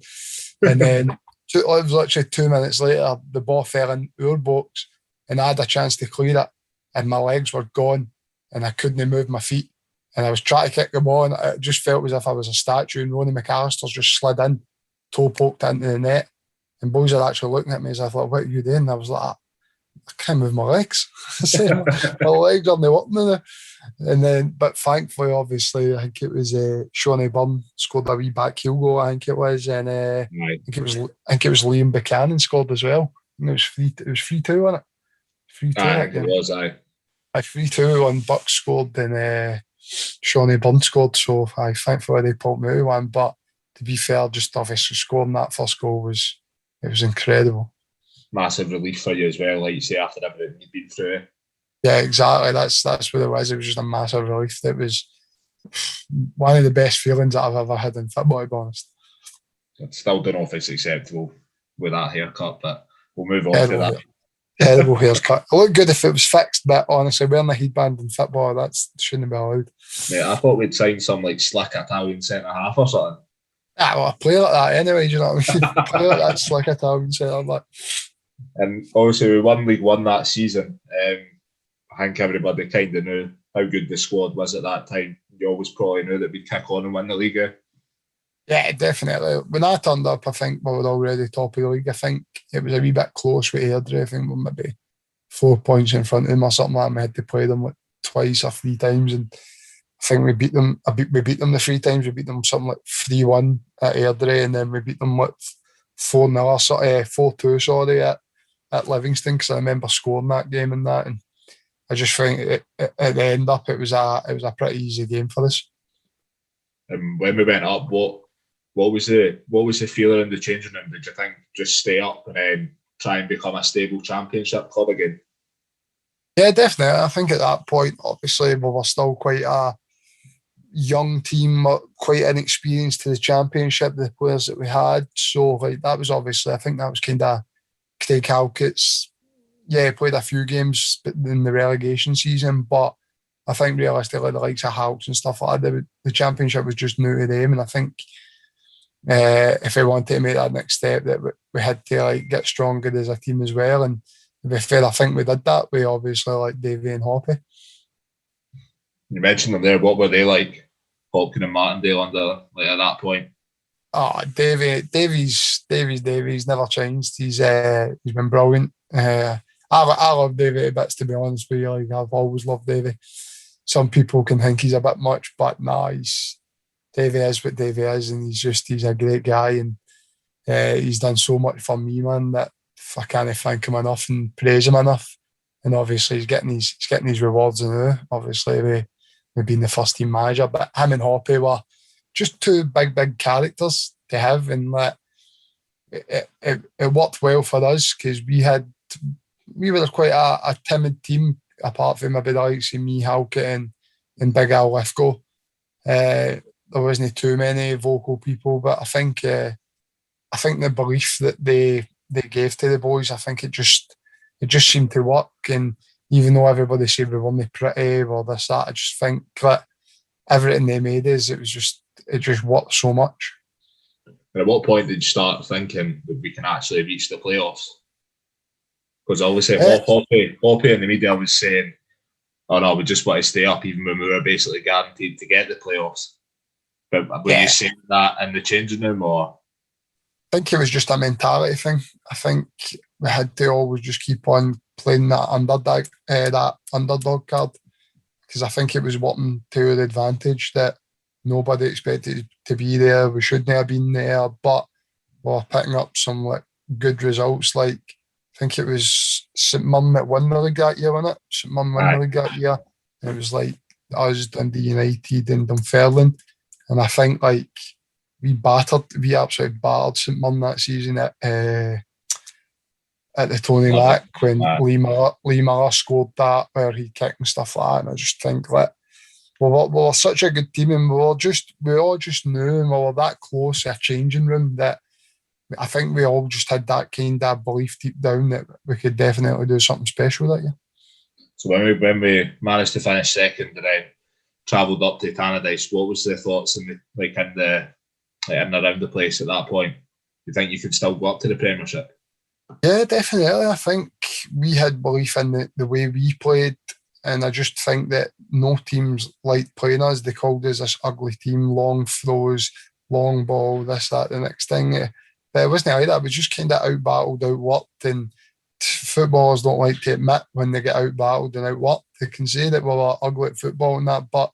And then it was literally 2 minutes later, the ball fell in our box and I had a chance to clear it. And my legs were gone and I couldn't move my feet. And I was trying to kick them on. It just felt as if I was a statue, and Ronnie McAllister's just slid in, toe poked into the net. And boys are actually looking at me as if, like, what are you doing? And I was like, I can't move my legs. I said, my legs aren't working now. And then, but thankfully, obviously, I think it was Shawnee Byrne scored a wee back heel goal, I think it was. And I think it was Liam Buchanan scored as well. And it was 3-2, wasn't it? 3-2. I think it was, aye. 3-2 on Bucks scored and Shawnee Byrne scored, so thankfully they pulled me out one. But to be fair, just obviously scoring that first goal was incredible. Massive relief for you as well, like you say, after everything you've been through. Yeah, exactly. That's what it was. It was just a massive relief. It was one of the best feelings that I've ever had in football, to be honest. I still don't know if it's acceptable with that haircut, but we'll move on to that. Terrible haircut. It looked good if it was fixed, but honestly, wearing a headband in football, that shouldn't be allowed. Mate, I thought we'd sign some like slick Italian centre half or something. Well, I play like that anyway, do you know what I mean? Play like that slick Italian centre back. And obviously, we won League One that season. I think everybody kind of knew how good the squad was at that time. You always probably knew that we'd kick on and win the league. Yeah, definitely. When I turned up, I think we were already top of the league. I think it was a wee bit close with Airdrie. I think we were maybe 4 points in front of them or something like that. We had to play them like twice or 3 times, and I think we beat them. We beat them the 3 times. We beat them something like 3-1 at Airdrie, and then we beat them like 4-0, 4-2, sorry, at Livingston, because I remember scoring that game and that. And I just think at the end up, it was a pretty easy game for us. And when we went up, what was the feeling in the changing room? Did you think just stay up and then try and become a stable championship club again? Yeah, definitely. I think at that point, obviously, we were still quite a young team, quite inexperienced to the championship, the players that we had. So like that was obviously, I think that was kind of Craig Halkett's. Yeah, he played a few games in the relegation season, but I think realistically, the likes of Halks and stuff like that, the championship was just new to them. And I think if we wanted to make that next step, that we had to like get stronger as a team as well. And to be fair, I think we did that. We obviously like Davy and Hoppy. You mentioned them there. What were they like, Hopkin and Martindale under at that point? Oh, Davy's never changed. He's been brilliant. I love Davy to bits, to be honest with you. Like, I've always loved Davy. Some people can think he's a bit much, but nah, Davy is what Davy is, and he's a great guy, and he's done so much for me, man, that I can't thank him enough and praise him enough. And obviously he's getting his rewards now. Obviously we being the first team manager, but him and Hoppy were just 2 big characters to have, and that it worked well for us because we were quite a timid team, apart from maybe the likes of me, Halkett and Big Al Lithgow. There wasn't too many vocal people, but I think the belief that they gave to the boys, I think it just seemed to work. And even though everybody said we weren't pretty or this, that, I just think that everything they made us, it just worked so much. And at what point did you start thinking that we can actually reach the playoffs? Because obviously Hoppy in the media was saying, oh no, we just want to stay up even when we were basically guaranteed to get the playoffs. But were you saying that in the changing room, or? I think it was just a mentality thing. I think we had to always just keep on playing that underdog card, because I think it was working to the advantage that nobody expected to be there. We shouldn't have been there, but we were picking up some like good results. Like I think it was St Mirren that won the league that year, wasn't it? St Mirren won the league that year, and it was like us, Dundee United, and Dunfermline, and I think like we absolutely battered St Mirren that season at the Tony Mack when Lee Miller scored that where he kicked and stuff like that. And I just think that we were such a good team, and we all just knew, and we were that close to a changing room that I think we all just had that kind of belief deep down that we could definitely do something special that year. So when we managed to finish second and then travelled up to Tannadice, what was the thoughts in and around the place at that point? Do you think you could still go up to the Premiership? Yeah, definitely. I think we had belief in the way we played, and I just think that no teams liked playing us. They called us this ugly team, long throws, long ball, this, that, the next thing. But it wasn't like that. We just kind of out-battled, out-worked, and footballers don't like to admit when they get out-battled and out-worked. They can say that we were ugly at football and that, but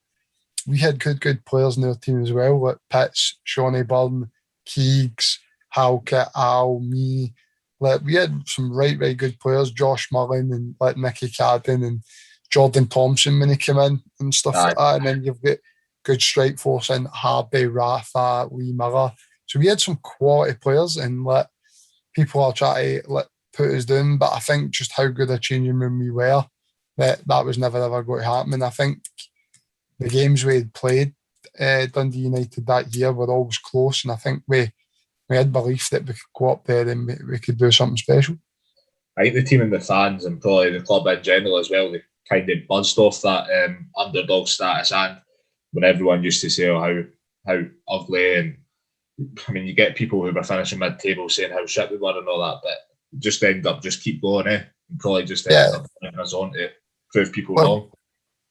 we had good players in our team as well, like Pitts, Shawnee Byrne, Keegs, Halkett, Al, me. Like we had some right good players, Josh Mullen and like Nicky Cadden and Jordan Thompson when he came in and stuff like that. And then you've got good strike force in Harvey, Rafa, Lee Miller. So we had some quality players, and like people are trying to like put us down, but I think just how good a changing room we were, that was never ever going to happen. And I think the games we had played Dundee United that year were always close, and I think we had belief that we could go up there and we could do something special. I think the team and the fans and probably the club in general as well, they kind of buzzed off that underdog status, and when everyone used to say how ugly, and I mean you get people who were finishing mid-table saying how shit we were and all that, but just end up just keep going, and probably just end up putting us on to prove people wrong.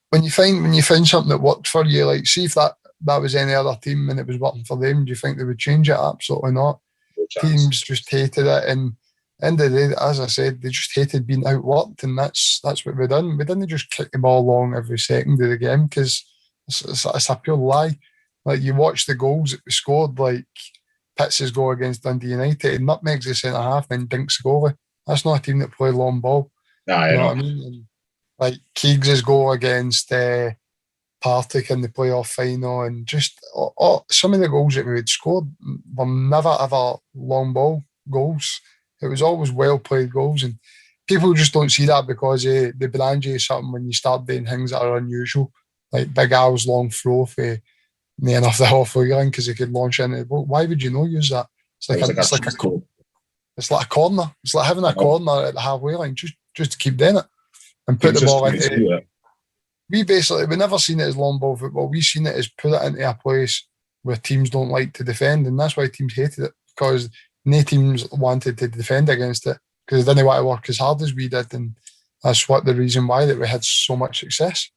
When you find something that worked for you, like see if that was any other team and it was working for them, do you think they would change it? Absolutely not. No teams just hated it, and end of the day, as I said, they just hated being outworked, and that's what we done. We didn't just kick the ball along every second of the game because it's a pure lie. Like you watch the goals that we scored, like Pitts' goal against Dundee United, nutmegs the centre half, then dinks the goalie. That's not a team that play long ball. Nah, you know what I mean? And like Keegs' goal against Partick in the playoff final, and just some of the goals that we had scored were never ever long ball goals. It was always well played goals, and people just don't see that because they brand you something when you start doing things that are unusual, like Big Al's long throw for near enough the halfway line because he could launch into the boat. Why would you not use that? It's like a corner. It's like having a corner at the halfway line just to keep doing it and put the ball into it. We never seen it as long ball football. We seen it as put it into a place where teams don't like to defend, and that's why teams hated it, because no teams wanted to defend against it because they didn't want to work as hard as we did, and that's the reason why that we had so much success.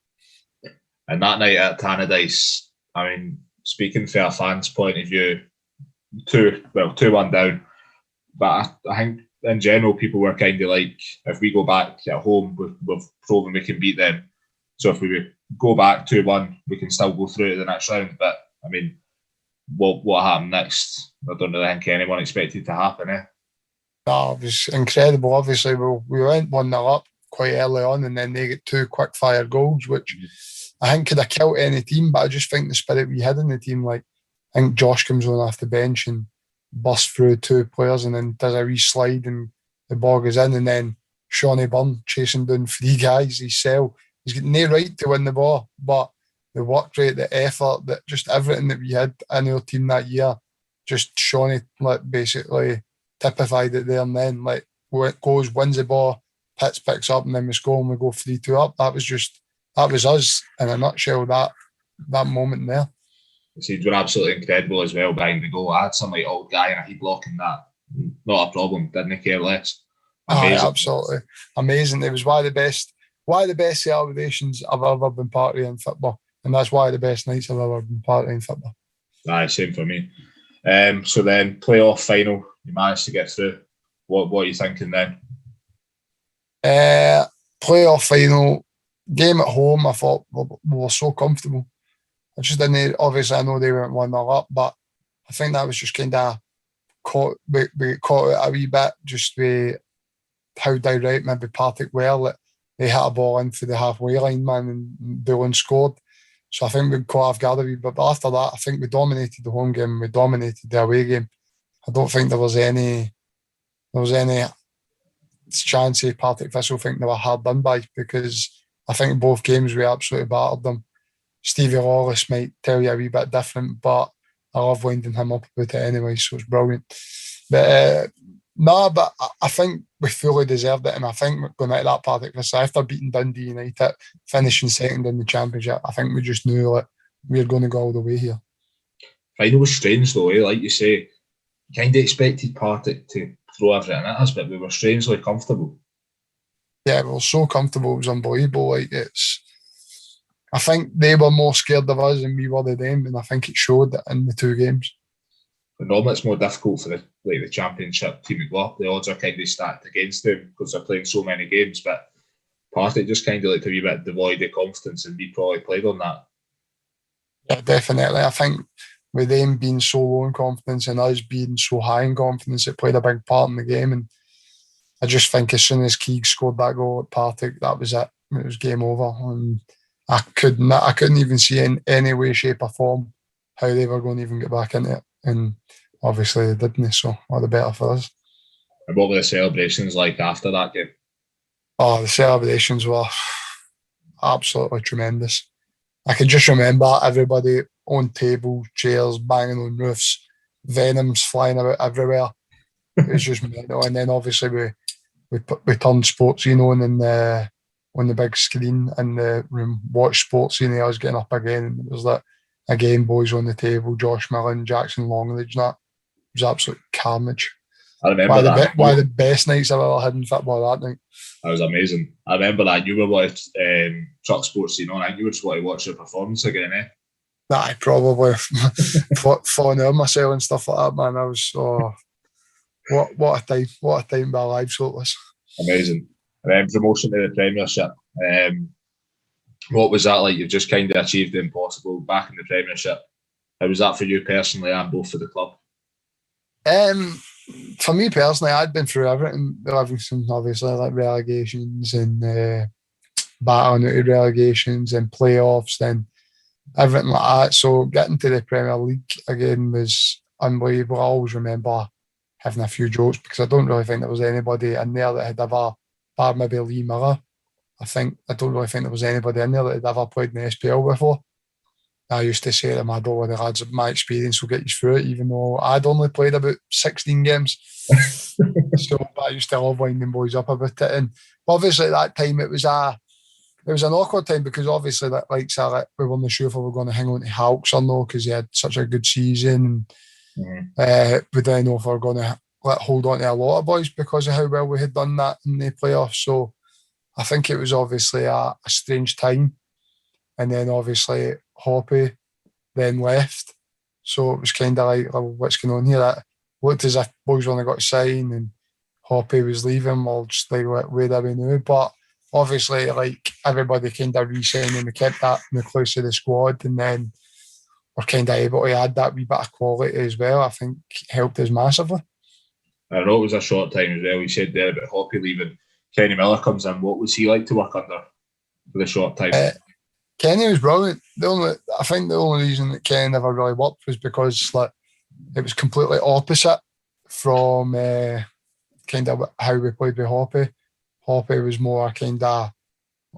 And that night at Tannadice, I mean, speaking from a fan's point of view, 2-1 down, but I think in general people were kind of like, if we go back at home, we've proven we can beat them. So if we go back 2-1, we can still go through to the next round. But I mean, what happened next? I don't really think anyone expected to happen. No, it was incredible. Obviously, we went 1-0 up quite early on, and then they get 2 quick-fire goals, which I think could have killed any team. But I just think the spirit we had in the team, like I think Josh comes on off the bench and busts through 2 players, and then does a wee slide, and the ball goes in, and then Shawnee Byrne chasing down 3 guys. He's got no right to win the ball, but the work rate, the effort, that just everything that we had in our team that year, just Shawnee like basically typified it there and then. Like where it goes, wins the ball, Pitts picks up, and then we score and we go 3-2 up. That was us in a nutshell. That moment there. He were absolutely incredible as well behind the goal. I had some like old guy and he blocking that. Not a problem. Didn't care less. Amazing. Absolutely amazing. It was one of the best celebrations I've ever been part of in football, and that's why the best nights I've ever been part of in football. Aye, same for me. So then playoff final, you managed to get through. What are you thinking then? Playoff final game at home, I thought we were so comfortable. I just didn't. Obviously, I know they weren't 1-0 up, but I think that was just kind of we caught it a wee bit just with how direct maybe Partick were. That they hit a ball in for the halfway line, man, and Dillon scored. So I think we caught off guard a wee bit. But after that, I think we dominated the home game. We dominated the away game. I don't think there was any chance of Partick Thistle think they were hard done by, because I think both games we absolutely battered them. Stevie Lawless might tell you a wee bit different, but I love winding him up about it anyway, so it's brilliant. But but I think we fully deserved it, and I think going out of that Partick Thistle, after beating Dundee United, finishing second in the Championship, I think we just knew that we were going to go all the way here. Final was strange though, eh? Like you say, kind of expected Partick to throw everything at us, but we were strangely comfortable. Yeah, we were so comfortable, it was unbelievable. I think they were more scared of us than we were of them, and I think it showed in the two games. But normally it's more difficult for the Championship team to go up. The odds are kind of stacked against them because they're playing so many games, but Partick just kind of looked a wee bit devoid of confidence, and we probably played on that. Yeah, definitely. I think with them being so low in confidence and us being so high in confidence, it played a big part in the game. And I just think as soon as Keeg scored that goal at Partick, that was it. It was game over. And I couldn't even see in any way, shape or form how they were going to even get back into it. And obviously they didn't, so all the better for us. And what were the celebrations like after that game? Oh, the celebrations were absolutely tremendous. I can just remember everybody on tables, chairs, banging on roofs, venoms flying about everywhere. It was just mental. And then obviously we turned Sportscene on the big screen in the room, watched Sportscene. I was getting up again, and it was like again boys on the table, Josh Millen, Jackson Longridge, and that. It was absolute carnage. I remember that. One of the best nights I've ever had in football that night. That was amazing. I remember that. You were watching Truck Sportscene on, and you were just want to watch the performance again, eh? Nah, probably falling out myself and stuff like that, man. I was what a time my life so it was. Amazing. And then promotion to the Premiership. What was that like? You've just kind of achieved the impossible back in the Premiership. How was that for you personally and both for the club? For me personally, I'd been through everything. Livingston, obviously, like relegations and battling out of relegations and playoffs and everything like that. So getting to the Premier League again was unbelievable. I always remember having a few jokes because I don't really think there was anybody in there that had ever, bar maybe Lee Miller, I don't really think there was anybody in there that had ever played in the SPL before. I used to say to them, I don't want the lads, my experience will get you through it, even though I'd only played about 16 games. But I used to love winding boys up about it. And obviously at that time it was an awkward time because obviously that we weren't sure if we were going to hang on to Hawks or no because he had such a good season. We didn't know if we were going to hold on to a lot of boys because of how well we had done that in the playoffs. So I think it was obviously a strange time. And then obviously Hoppy then left. So it was kind of like, oh, what's going on here? That looked as if boys only got signed and Hoppy was leaving. Well, just like where do we know? But obviously, like everybody kind of re-signed and we kept that nucleus of the squad, and then we're kind of able to add that wee bit of quality as well. I think helped us massively. I know it was a short time as well. You said there about Hoppy leaving. Kenny Miller comes in. What was he like to work under for the short time? Kenny was brilliant. I think the only reason that Kenny never really worked was because it was completely opposite from kind of how we played with Hoppy. Hoppy was more kind of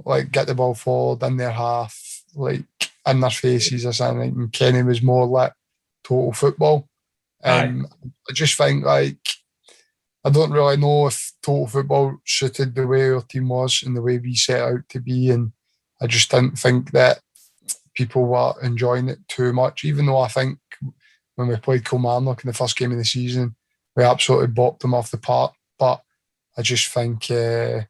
like get the ball forward in their half, like in their faces or something. And Kenny was more like total football. I just think I don't really know if total football suited the way our team was and the way we set out to be, and I just didn't think that people were enjoying it too much, even though I think when we played Kilmarnock in the first game of the season, we absolutely bopped them off the park. But I just think it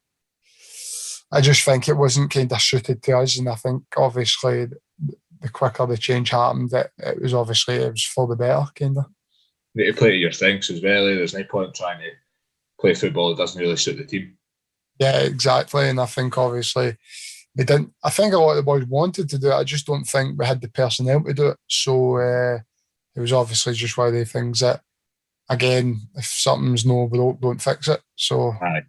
wasn't kind of suited to us, and I think obviously the quicker the change happened, it was for the better, kind of. You need to play to your strengths as well. There's no point trying to play football that doesn't really suit the team. Yeah, exactly, and I think obviously they didn't. I think a lot of the boys wanted to do it. I just don't think we had the personnel to do it. So it was obviously just one of the things that again, if something's no broke, don't fix it. So, aye.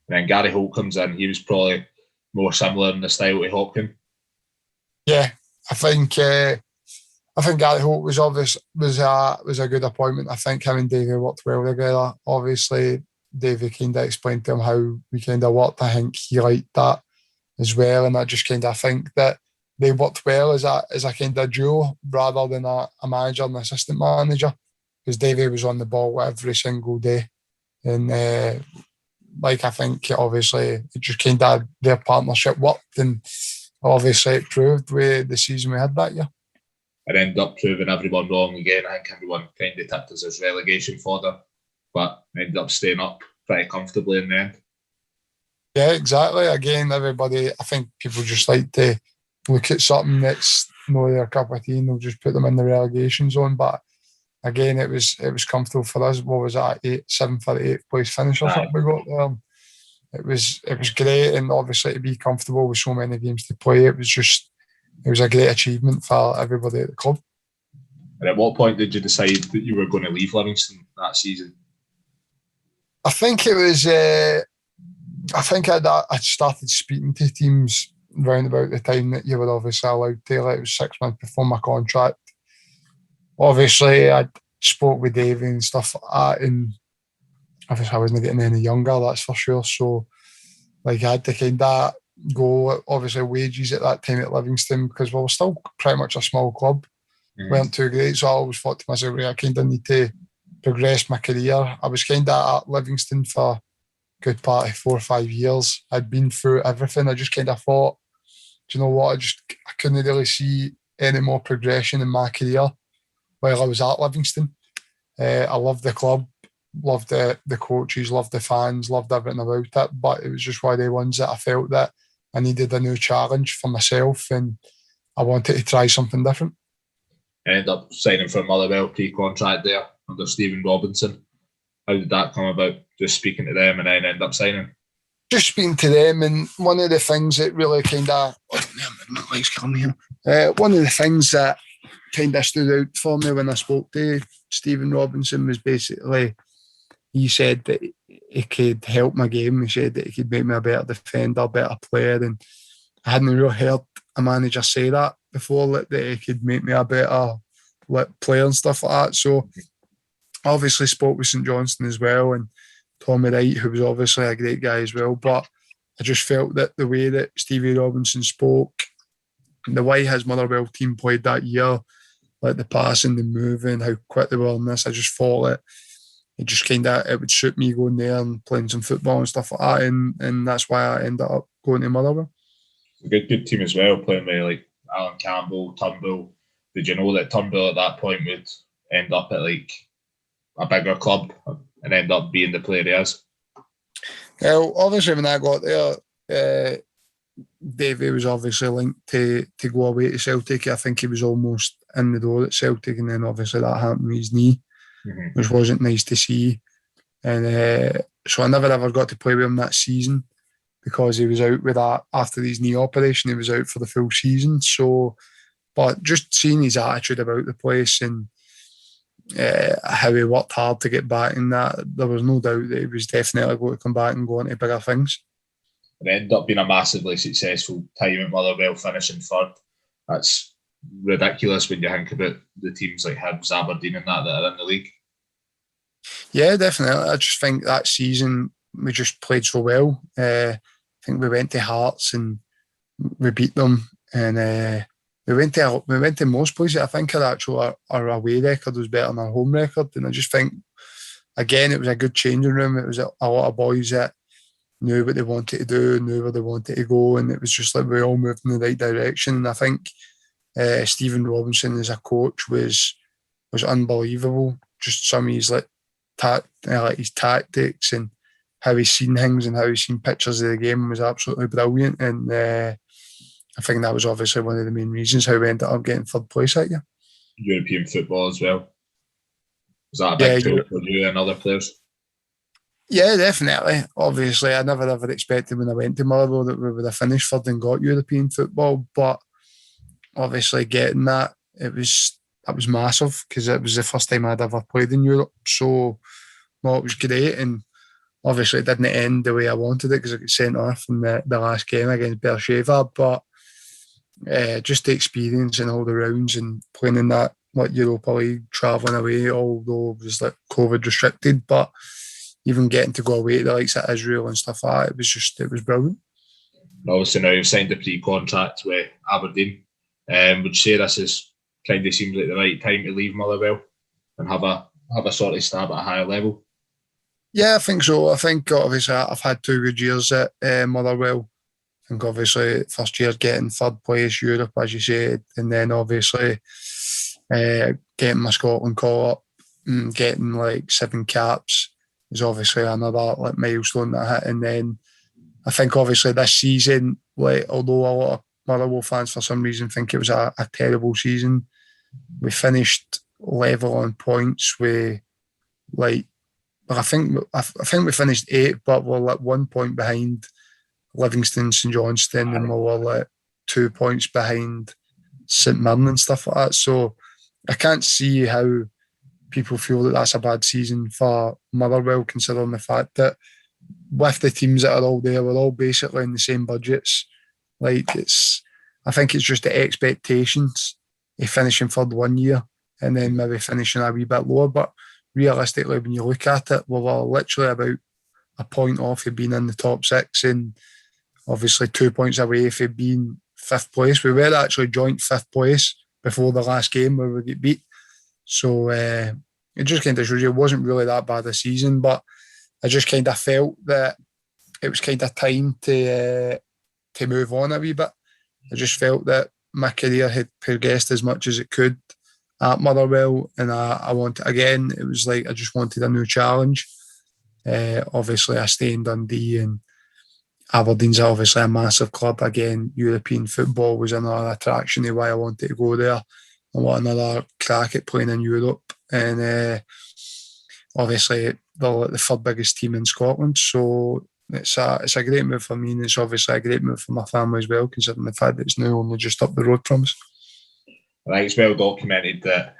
Then Gary Holt comes in. He was probably more similar in the style to Hopkin. yeah, I think Gary Holt was a good appointment. I think him and Davey worked well together. Obviously, Davey kind of explained to him how we kind of worked. I think he liked that as well, and I just kind of think that they worked well as a kind of duo rather than a manager and assistant manager, because Davey was on the ball every single day, and I think obviously it just kind of their partnership worked, and obviously it proved with the season we had that year. It ended up proving everyone wrong again. I think everyone kind of tipped us as relegation fodder, but ended up staying up pretty comfortably in the end. Yeah, exactly. Again, everybody, I think people just like to look at something that's not their cup of tea and they'll just put them in the relegation zone. But again, it was comfortable for us. What was that? 7th or 8th place finish or something we got there. It was great, and obviously to be comfortable with so many games to play, it was a great achievement for everybody at the club. And at what point did you decide that you were going to leave Livingston that season? I think it was. I think I'd started speaking to teams round about the time that you were obviously allowed to. Like, it was 6 months before my contract. Obviously, I spoke with Davey and stuff like that, and obviously I wasn't getting any younger, that's for sure. So, I had to kind of go. Obviously, wages at that time at Livingston, because we were still pretty much a small club, weren't too great. So I always thought to myself, I kind of need to progress my career. I was kind of at Livingston for a good part of 4 or 5 years. I'd been through everything. I just kind of thought, do you know what? I couldn't really see any more progression in my career while I was at Livingston. I loved the club, loved the coaches, loved the fans, loved everything about it. But it was just one of the ones that I felt that I needed a new challenge for myself, and I wanted to try something different. I ended up signing for Motherwell pre-contract there under Stephen Robinson. How did that come about? Just speaking to them and then end up signing? Just speaking to them, and one of the things that really kind of... one of the things that kind of stood out for me when I spoke to Stephen Robinson was basically, he said that he could help my game. He said that he could make me a better defender, a better player, and I hadn't really heard a manager say that before, that he could make me a better player and stuff like that. So obviously spoke with St Johnstone as well, and Tommy Wright, who was obviously a great guy as well. But I just felt that the way that Stevie Robinson spoke, the way his Motherwell team played that year, like the passing, the moving, how quick they were on this, I just thought that it just it would suit me going there and playing some football and stuff like that, and that's why I ended up going to Motherwell. A good team as well, playing with Alan Campbell, Turnbull. Did you know that Turnbull at that point would end up at a bigger club and end up being the player he is? Well, obviously when I got there, Davey was obviously linked to go away to Celtic. I think he was almost in the door at Celtic, and then obviously that happened with his knee, which wasn't nice to see. And so I never ever got to play with him that season, because he was out with that after his knee operation. He was out for the full season. So, but just seeing his attitude about the place and how he worked hard to get back in that, there was no doubt that he was definitely going to come back and go on to bigger things. It ended up being a massively successful time at Motherwell, finishing third. That's ridiculous when you think about the teams like Hibs, Aberdeen and that are in the league. Yeah, definitely. I just think that season we just played so well. I think we went to Hearts and we beat them, and we went to most places. I think our away record was better than our home record, and I just think, again, it was a good changing room. It was a lot of boys that knew what they wanted to do, knew where they wanted to go, and it was just like we all moved in the right direction. And I think Stephen Robinson as a coach was unbelievable. Just some of his his tactics and how he's seen things and how he's seen pictures of the game was absolutely brilliant. And I think that was obviously one of the main reasons how we ended up getting third place that year. European football as well. Was that a big tool for you and other players? Yeah, definitely. Obviously, I never ever expected when I went to Motherwell that we would have finished third and got European football. But obviously getting that, it was was massive because it was the first time I'd ever played in Europe. So, no, it was great. And obviously, it didn't end the way I wanted it because I got sent off in the last game against Beersheva. But just the experience and all the rounds and playing in that Europa League, travelling away, although it was like COVID restricted, but even getting to go away to the likes of Israel and stuff like that, it was brilliant. Obviously now you've signed a pre-contract with Aberdeen. Would you say this is kind of seems like the right time to leave Motherwell and have a sort of stab at a higher level? Yeah, I think so. I think obviously I've had 2 good years at Motherwell. I think obviously first year getting 3rd place Europe, as you said, and then obviously getting my Scotland call up and getting like 7 caps is obviously another like milestone that I hit. And then I think obviously this season, like although a lot of Motherwell fans for some reason think it was a terrible season, we finished level on points with like I think we finished 8th, but we're like 1 point behind Livingston, St Johnstone, and we were like 2 points behind St Mirren and stuff like that. So I can't see how people feel that that's a bad season for Motherwell, considering the fact that with the teams that are all there, we're all basically in the same budgets. Like I think it's just the expectations of finishing 3rd 1 year and then maybe finishing a wee bit lower. But realistically, when you look at it, we were literally about a point off of being in the top 6 and obviously 2 points away from being 5th place. We were actually joint 5th place before the last game where we get beat. So it just kind of shows you it wasn't really that bad a season, but I just kind of felt that it was kind of time to move on a wee bit. I just felt that my career had progressed as much as it could at Motherwell, and I wanted, again, it was like I just wanted a new challenge. Obviously, I stay in Dundee, and Aberdeen's obviously a massive club. Again, European football was another attraction of why I wanted to go there. I want another crack at playing in Europe, and obviously they're the 3rd biggest team in Scotland, so it's a great move for me, and it's obviously a great move for my family as well, considering the fact that it's now only just up the road from us. I think it's well documented that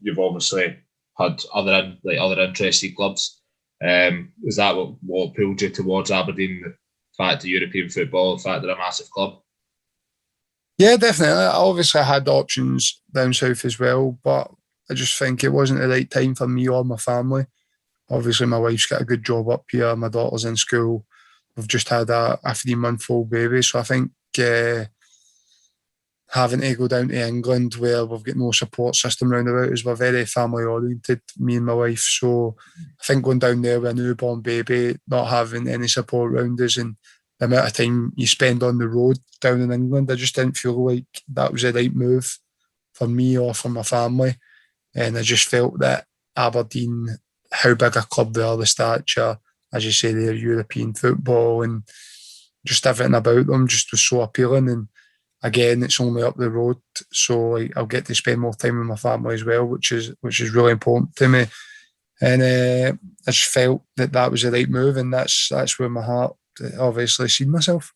you've obviously had other interested clubs. Is that what pulled you towards Aberdeen? The fact of European football, the fact they're a massive club? Yeah, definitely. I obviously had options down south as well, but I just think it wasn't the right time for me or my family. Obviously, my wife's got a good job up here. My daughter's in school. We've just had a 3-month-old baby. So I think having to go down to England where we've got no support system round about us, we're very family oriented, me and my wife. So I think going down there with a newborn baby, not having any support around us, and the amount of time you spend on the road down in England, I just didn't feel like that was the right move for me or for my family. And I just felt that Aberdeen, how big a club they are, the stature, as you say, their European football and just everything about them just was so appealing. And again, it's only up the road, so I'll get to spend more time with my family as well, which is really important to me. And I just felt that was the right move, and that's where my heart obviously seen myself.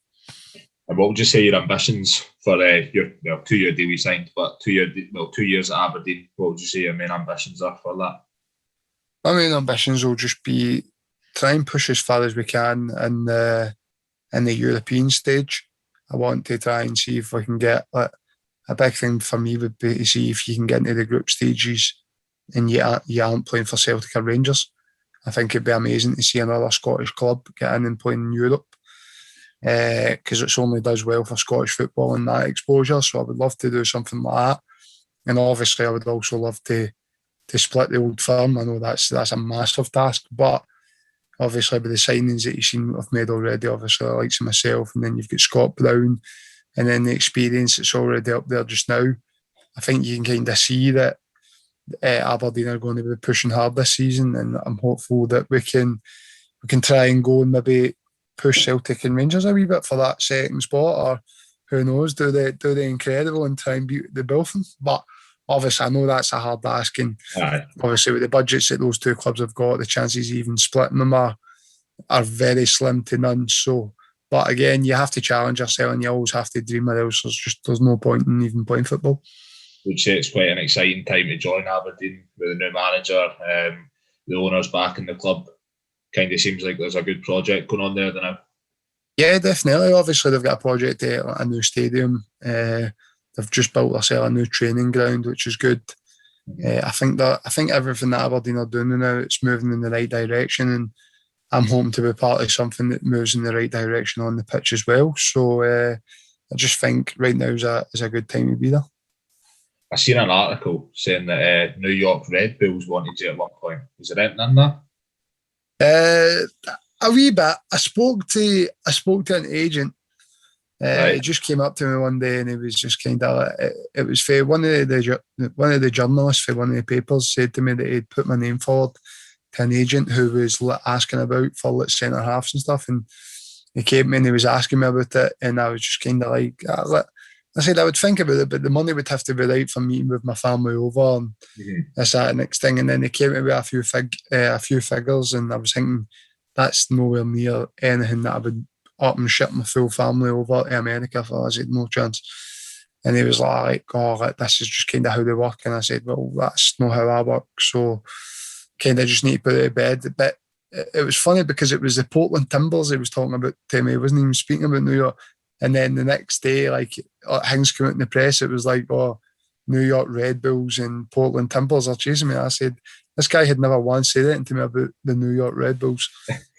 And what would you say your ambitions for your 2-year deal you signed, but 2 years at Aberdeen? What would you say your main ambitions are for that? My main ambitions will just be try and push as far as we can in the European stage. I want to try and see if we can get a big thing for me would be to see if you can get into the group stages and you aren't playing for Celtic or Rangers. I think it'd be amazing to see another Scottish club get in and play in Europe because it only does well for Scottish football and that exposure. So I would love to do something like that. And obviously I would also love to split the old firm. I know that's a massive task, but obviously with the signings that you've seen I've made already, obviously the likes of myself, and then you've got Scott Brown, and then the experience that's already up there just now, I think you can kind of see that Aberdeen are going to be pushing hard this season, and I'm hopeful that we can try and go and maybe push Celtic and Rangers a wee bit for that second spot, or who knows, do the incredible and try and beat the Dolphins. But obviously, I know that's a hard ask, and obviously with the budgets that those two clubs have got, the chances of even splitting them are very slim to none. So, but again, you have to challenge yourself, and you always have to dream, or else there's no point in even playing football. would say it's quite an exciting time to join Aberdeen with a new manager. The owners back in the club. Kind of seems like there's a good project going on there now. Yeah, definitely. Obviously, they've got a project there, a new stadium. They've just built themselves a new training ground, which is good. I think everything that Aberdeen are doing now, it's moving in the right direction, and I'm hoping to be part of something that moves in the right direction on the pitch as well. So I just think right now is a good time to be there. I seen an article saying that New York Red Bulls wanted you at one point. Is there anything in that? A wee bit. I spoke to an agent. Right. He just came up to me one day and he was just kind of. It was for one of the journalists for one of the papers said to me that he'd put my name forward to an agent who was asking about for centre halves and stuff, and he came in and he was asking me about it, and I was just kind of like, I said I would think about it, but the money would have to be right for me to move my family over and that's that next thing. And then he came in with a few figures, and I was thinking that's nowhere near anything that I would up and ship my full family over to America for. I said no chance. And he was like, oh, this is just kind of how they work. And I said, well, that's not how I work. So kind of just need to put it to bed. But it was funny because it was the Portland Timbers he was talking about to me. He wasn't even speaking about New York. And then the next day, like things came out in the press, it was like, oh, New York Red Bulls and Portland Timbers are chasing me. I said, this guy had never once said anything to me about the New York Red Bulls.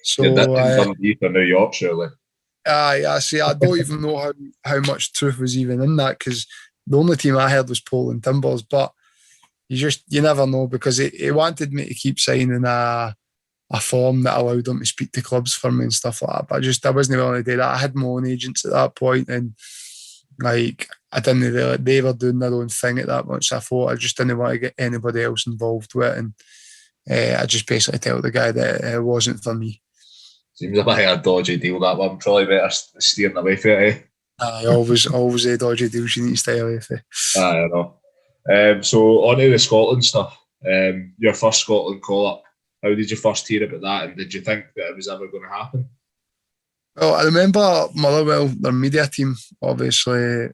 So that didn't come deep for New York, surely. I see. I don't even know how much truth was even in that, because the only team I heard was Portland Timbers. But you never know, because he wanted me to keep signing a form that allowed him to speak to clubs for me and stuff like that. But I wasn't willing to do that. I had my own agents at that point, and like I didn't really, they were doing their own thing at that point. So I thought I just didn't want to get anybody else involved with it, and I just basically tell the guy that it wasn't for me. Seems a bit of a dodgy deal, that one. Probably better steering away from it. Always a dodgy deals you need to stay away from. I know. So on to the Scotland stuff. Your first Scotland call-up. How did you first hear about that, and did you think that it was ever going to happen? Well, I remember Motherwell, their media team. Obviously,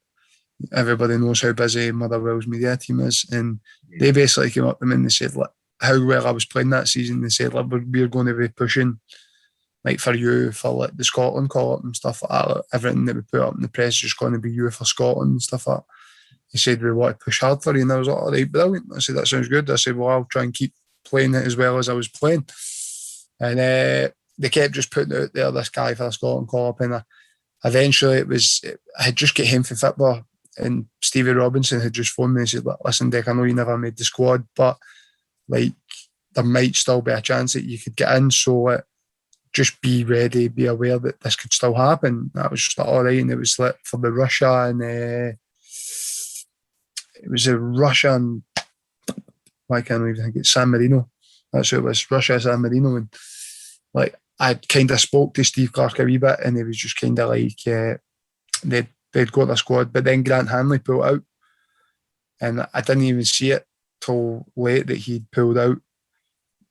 everybody knows how busy Motherwell's media team is, and they basically came up to me and they said, like, how well I was playing that season. They said, like, we're going to be pushing, like, for you for like the Scotland call-up and stuff like that. Like, everything that we put up in the press is just going to be you for Scotland and stuff like that. He said, we want to push hard for you, and I was like, all right, brilliant. I said, that sounds good. I said, well, I'll try and keep playing it as well as I was playing. And they kept just putting out there this guy for the Scotland call-up, and eventually I had just got home from football, and Stevie Robinson had just phoned me and said, listen, Dick, I know you never made the squad, but like there might still be a chance that you could get in, so just be ready, be aware that this could still happen. I was just like, all right, and it was like for the Russia, and it was a Russia and I can't even think it's San Marino. That's who it was, Russia, San Marino. And like I kind of spoke to Steve Clark a wee bit, and he was just kind of like they'd got the squad, but then Grant Hanley pulled out, and I didn't even see it till late that he'd pulled out.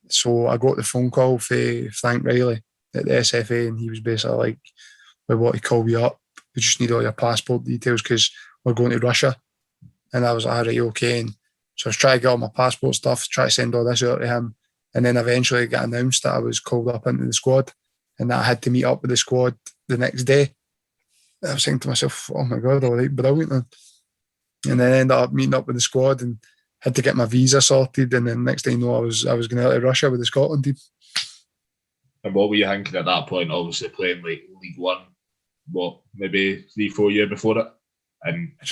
So I got the phone call for Frank Riley at the SFA, and he was basically like, we want to call you up, we just need all your passport details because we're going to Russia. And I was like, all right, okay. And so I was trying to get all my passport stuff, try to send all this out to him, and then eventually it got announced that I was called up into the squad, and that I had to meet up with the squad the next day. I was thinking to myself, oh my God, all right, brilliant. And then I ended up meeting up with the squad and had to get my visa sorted, and then next thing you know, I was going out to Russia with the Scotland team. And what were you thinking at that point? Obviously playing like League One, maybe 3-4 years before it, and it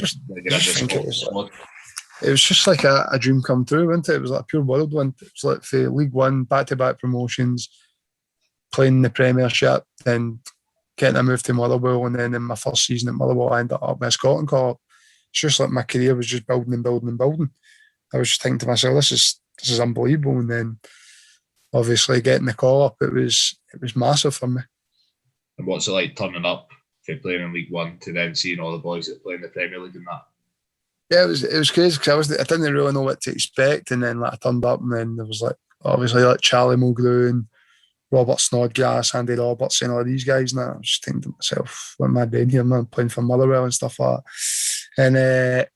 was just like a dream come true, wasn't it? It was like a pure whirlwind. It was like for League One, back-to-back promotions, playing the Premiership, then getting a move to Motherwell, and then in my first season at Motherwell, I ended up with a Scotland call-up. It's just like my career was just building and building and building. I was just thinking to myself, this is unbelievable. And then obviously getting the call-up, it was massive for me. And what's it like turning up for playing in League One to then seeing all the boys that play in the Premier League and that? Yeah, it was crazy because I didn't really know what to expect, and then like I turned up, and then there was like obviously like Charlie Mulgrew and Robert Snodgrass, Andy Roberts, and all these guys, and I was just thinking to myself, what am I doing here, man, playing for Motherwell and stuff like that.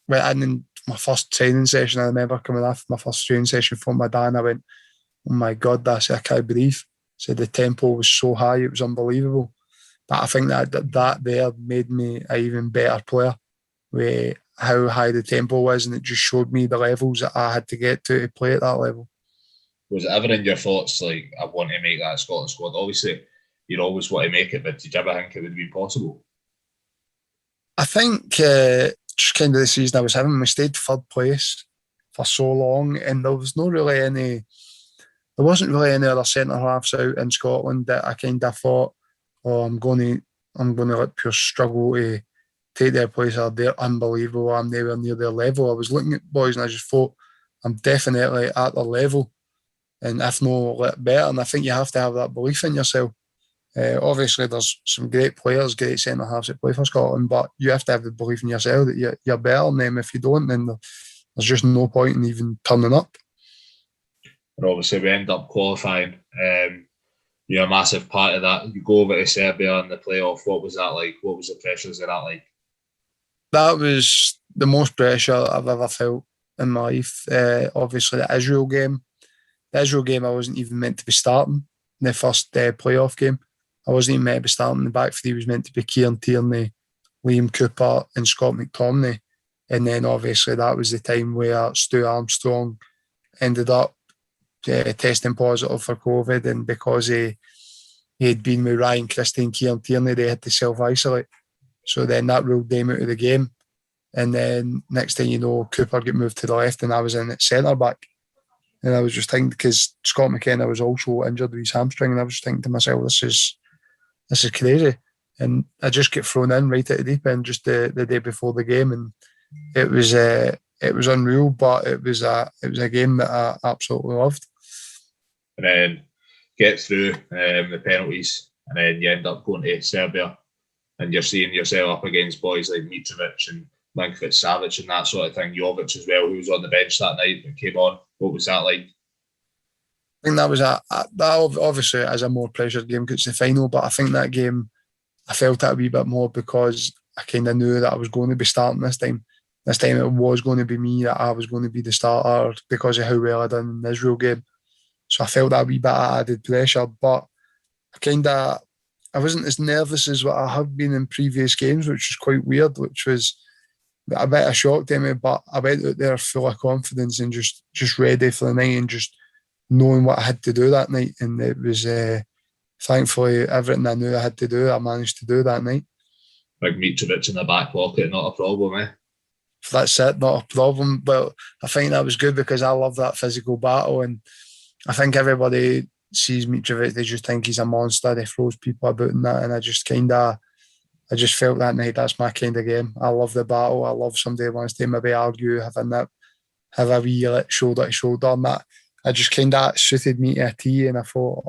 And then my first training session, I remember coming off my first training session from my dad, and I went, "Oh my God," I said, "I can't breathe." So the tempo was so high, it was unbelievable. But I think that there made me an even better player with how high the tempo was, and it just showed me the levels that I had to get to play at that level. Was it ever in your thoughts, like, I want to make that Scotland squad? Obviously, you'd always want to make it, but did you ever think it would be possible? I think just kind of the season I was having, we stayed third place for so long, and there wasn't really any other centre halves out in Scotland that I kind of thought, oh, I'm going to let pure struggle to take their place. Or they're unbelievable. I'm nowhere near their level. I was looking at boys and I just thought, I'm definitely at their level, and if not better. And I think you have to have that belief in yourself. Obviously, there's some great players, great centre halves that play for Scotland, but you have to have the belief in yourself that you're better than them. If you don't, then there's just no point in even turning up. And obviously, we end up qualifying. You're a massive part of that. You go over to Serbia in the playoff. What was that like? What was the pressures of that like? That was the most pressure I've ever felt in my life. Obviously, the Israel game. The Israel game, I wasn't even meant to be starting. The first playoff game, I wasn't even meant to be starting. The back three was meant to be Kieran Tierney, Liam Cooper, and Scott McTominay. And then obviously that was the time where Stu Armstrong ended up testing positive for COVID, and because he had been with Ryan Christie and Kieran Tierney, they had to self-isolate. So then that ruled them out of the game. And then next thing you know, Cooper got moved to the left and I was in at centre-back. And I was just thinking, because Scott McKenna was also injured with his hamstring, and I was just thinking to myself, this is crazy. And I just get thrown in right at the deep end just the day before the game, and it was unreal, but it was a game that I absolutely loved. And then get through the penalties, and then you end up going to Serbia, and you're seeing yourself up against boys like Mitrovic and Milinkovic-Savic and that sort of thing. Jovic as well, who was on the bench that night and came on. What was that like? I think that was that obviously as a more pressured game because it's the final, but I think that game I felt it a wee bit more because I kind of knew that I was going to be starting this time. This time it was going to be me, that I was going to be the starter because of how well I done in the Israel game. So I felt that wee bit of added pressure, but I wasn't as nervous as what I have been in previous games, which was quite weird, which was a bit of a shock to me, but I went out there full of confidence and just ready for the night and just knowing what I had to do that night. And it was, thankfully, everything I knew I had to do, I managed to do that night. Like Mitrovic in the back pocket, not a problem, eh? That's it, not a problem. But I think that was good because I love that physical battle, and I think everybody sees Mitrovic, they just think he's a monster, he throws people about and that, and I just felt that night that's my kind of game. I love the battle. I love somebody who wants to maybe argue, have a wee shoulder to shoulder, and that I just kind of suited me to a T. And I thought,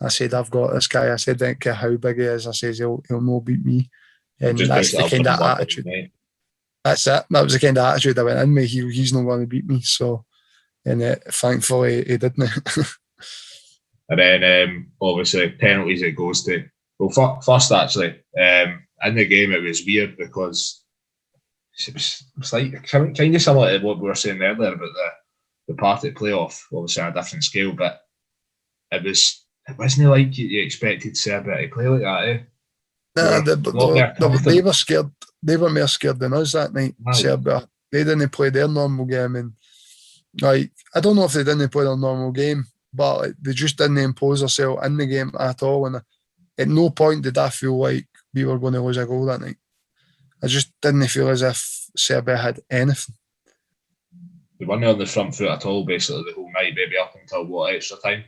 I said, I've got this guy. I said, I don't care how big he is. I said, he'll no beat me. And that's the kind of attitude. That's it. That was the kind of attitude I went in with. He's not going to beat me. So, and thankfully he didn't. And then obviously penalties it goes to. Well, first actually, in the game it was weird because it was like kind of similar to what we were saying earlier about the party playoff, obviously on a different scale, but it wasn't like you expected Serbia to play like that, eh? They were scared. They were more scared than us that night. Right. Serbia. They didn't play their normal game, and like I don't know if they didn't play their normal game, but they just didn't impose themselves in the game at all. And at no point did I feel like we were going to lose a goal that night. I just didn't feel as if Serbia had anything. They weren't on the front foot at all, basically, the whole night, maybe up until what, extra time?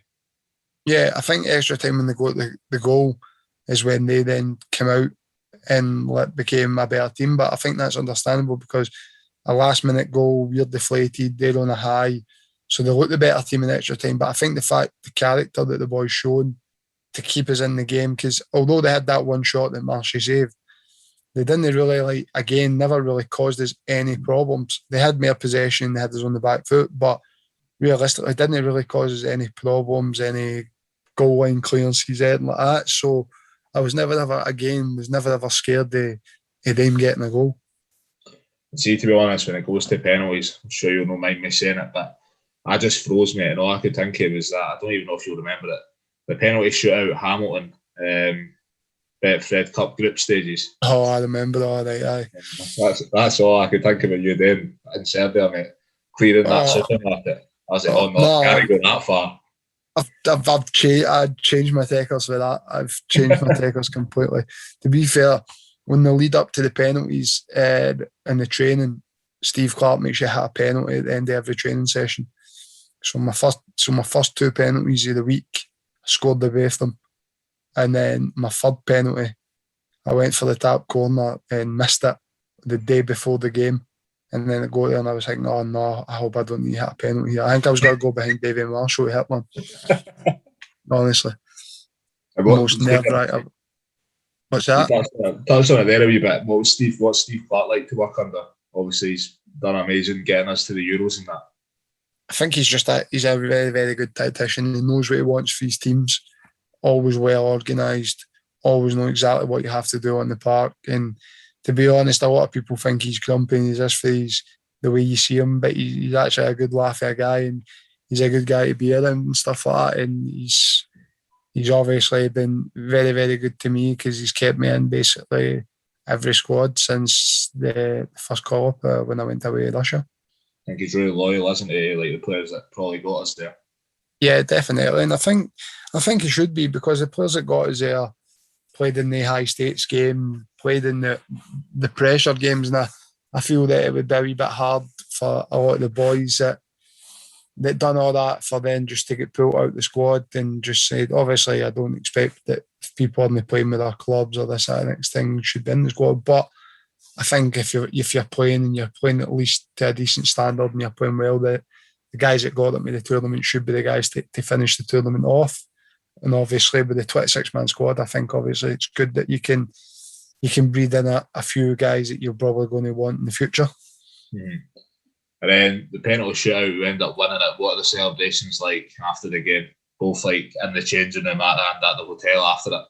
Yeah, I think extra time when they got the goal is when they then came out and became a better team. But I think that's understandable because a last-minute goal, we're deflated, they're on a high, so they look the better team in extra time. But I think the character that the boys shown to keep us in the game, because although they had that one shot that Marshy saved, they didn't really, never really caused us any problems. They had more possession, they had us on the back foot, but realistically, didn't really cause us any problems, any goal line clearances, anything like that. So I was never ever scared of them getting a goal. See, to be honest, when it goes to penalties, I'm sure you'll not mind me saying it, but I just froze, mate, and all I could think of was that, I don't even know if you'll remember it, the penalty shootout at Hamilton, Betfred Cup group stages. Oh, I remember all right, aye. That's all I could think about you doing in Serbia, mate. Clearing that supermarket. I was like, oh no, I can't go that far. I've changed my tackles for that. I've changed my tackles completely. To be fair, when the lead up to the penalties in the training, Steve Clark makes you hit a penalty at the end of every training session. So my first two penalties of the week, I scored the both of them. And then my third penalty, I went for the top corner and missed it the day before the game. And then I go there and I was like, no, I hope I don't need to hit a penalty here. I think I was going to go behind Davy Marshall to hit one. Honestly. Most nerve-wracking. What's that? Touch on it there a wee bit. What's Steve Clark like to work under? Obviously, he's done amazing getting us to the Euros and that. I think he's a very, very good tactician. He knows what he wants for his teams. Always well organised. Always know exactly what you have to do on the park. And to be honest, a lot of people think he's grumpy and he's just for the way you see him, but he's actually a good laugher guy and he's a good guy to be around and stuff like that. And he's obviously been very, very good to me because he's kept me in basically every squad since the first call-up when I went away to Russia. I think he's really loyal, isn't he? Like the players that probably got us there. Yeah, definitely. And I think he should be, because the players that got us there played in the high stakes game, played in the pressure games, and I feel that it would be a wee bit hard for a lot of the boys that done all that for them just to get pulled out the squad and just said, obviously I don't expect that if people aren't playing with their clubs or this, that, next thing should be in the squad. But I think if you're playing and you're playing at least to a decent standard and you're playing well, the guys that got them to the tournament should be the guys to finish the tournament off. And obviously with the 26-man squad, I think obviously it's good that you can breathe in a few guys that you're probably going to want in the future. Mm-hmm. And then the penalty shootout, we end up winning it. What are the celebrations like after the game? Both like in the changing room and at the hotel after it?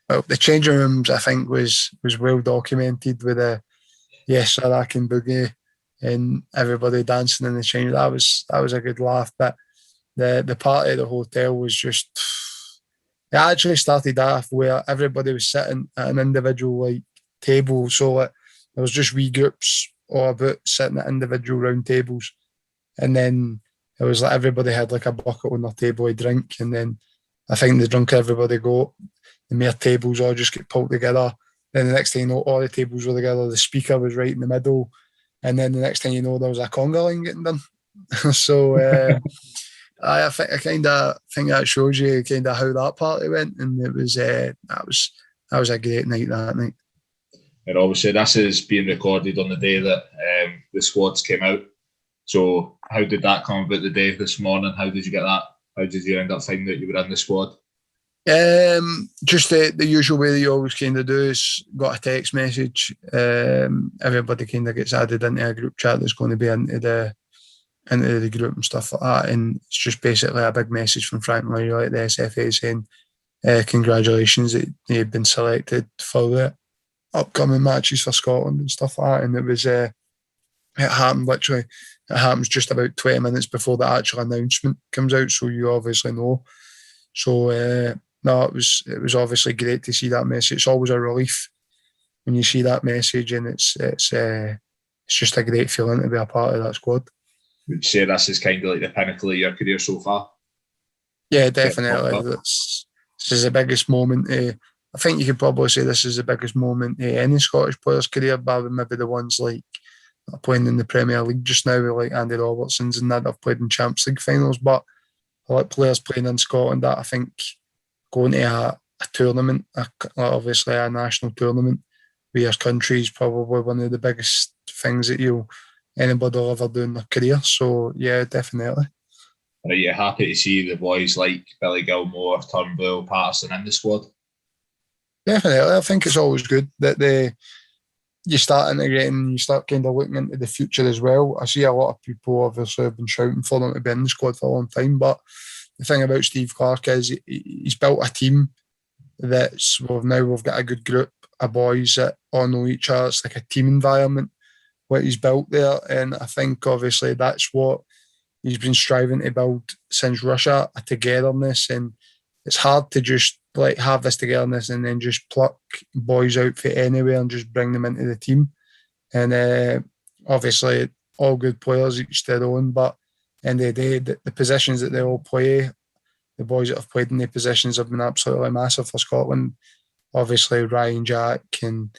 Well, the changing rooms, I think, was well documented with the Yes Sir I Can Boogie and everybody dancing in the change. That was a good laugh. But the party at the hotel was just, it actually started off where everybody was sitting at an individual like table. So there was just wee groups all about sitting at individual round tables. And then it was like everybody had like a bucket on their table of drink. And then I think the drunker everybody got, the mere tables all just get pulled together. Then the next thing you know, all the tables were together. The speaker was right in the middle. And then the next thing you know, there was a conga line getting done. So I kind of think that shows you kind of how that party went. And it was that was a great night that night. And obviously this is being recorded on the day that the squads came out. So how did that come about the day this morning? How did you get that? How did you end up finding that you were in the squad? Just the usual way that you always kind of do is got a text message. Everybody kind of gets added into a group chat that's going to be into the group and stuff like that. And it's just basically a big message from Frank Lee, like the SFA, saying congratulations that you've been selected for the upcoming matches for Scotland and stuff like that. And it was it happened literally. It happens just about 20 minutes before the actual announcement comes out, so you obviously know. So no, it was obviously great to see that message. It's always a relief when you see that message, and it's just a great feeling to be a part of that squad. Would you say this is kind of like the pinnacle of your career so far? Yeah, definitely. This is the biggest moment. I think you could probably say this is the biggest moment in any Scottish player's career, bar maybe the ones like playing in the Premier League just now, with like Andy Robertson's and that have played in Champions League finals. But I like players playing in Scotland that I think going to a tournament, obviously a national tournament with your country is probably one of the biggest things that anybody will ever do in their career. So yeah, definitely. Are you happy to see the boys like Billy Gilmore, Turnbull, Patterson in the squad? Definitely. I think it's always good that you start integrating, you start kind of looking into the future as well. I see a lot of people obviously have been shouting for them to be in the squad for a long time, but the thing about Steve Clark is he's built a team we've got a good group of boys that all know each other. It's like a team environment. what he's built there. And I think obviously that's what he's been striving to build since Russia, a togetherness. And it's hard to just like have this togetherness and then just pluck boys out for anywhere and just bring them into the team. And obviously all good players, each their own, but in the day, the positions that they all play, the boys that have played in the positions have been absolutely massive for Scotland. Obviously Ryan Jack and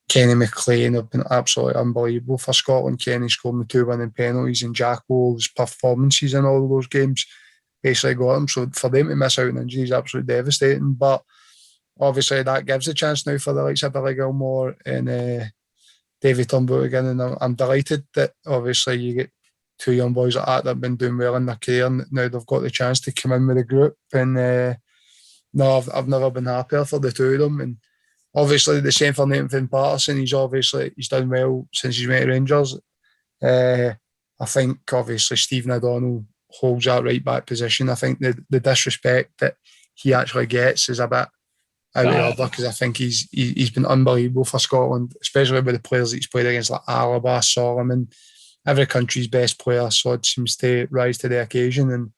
Kenny McLean have been absolutely unbelievable for Scotland. Kenny scoring the 2 winning penalties and Jacko's performances in all of those games basically got them. So for them to miss out on injuries is absolutely devastating. But obviously that gives a chance now for the likes of Billy Gilmore and David Turnbull again. And I'm delighted that obviously you get 2 young boys like that have been doing well in their career and now they've got the chance to come in with the group. And no, I've never been happier for the 2 of them. And obviously the same for Nathan Finn Patterson. He's done well since he's went to Rangers. I think obviously Stephen O'Donnell holds that right back position. I think the disrespect that he actually gets is a bit out of order because I think he's been unbelievable for Scotland, especially with the players that he's played against like Alaba, Solomon. Every country's best player, so it seems to rise to the occasion. And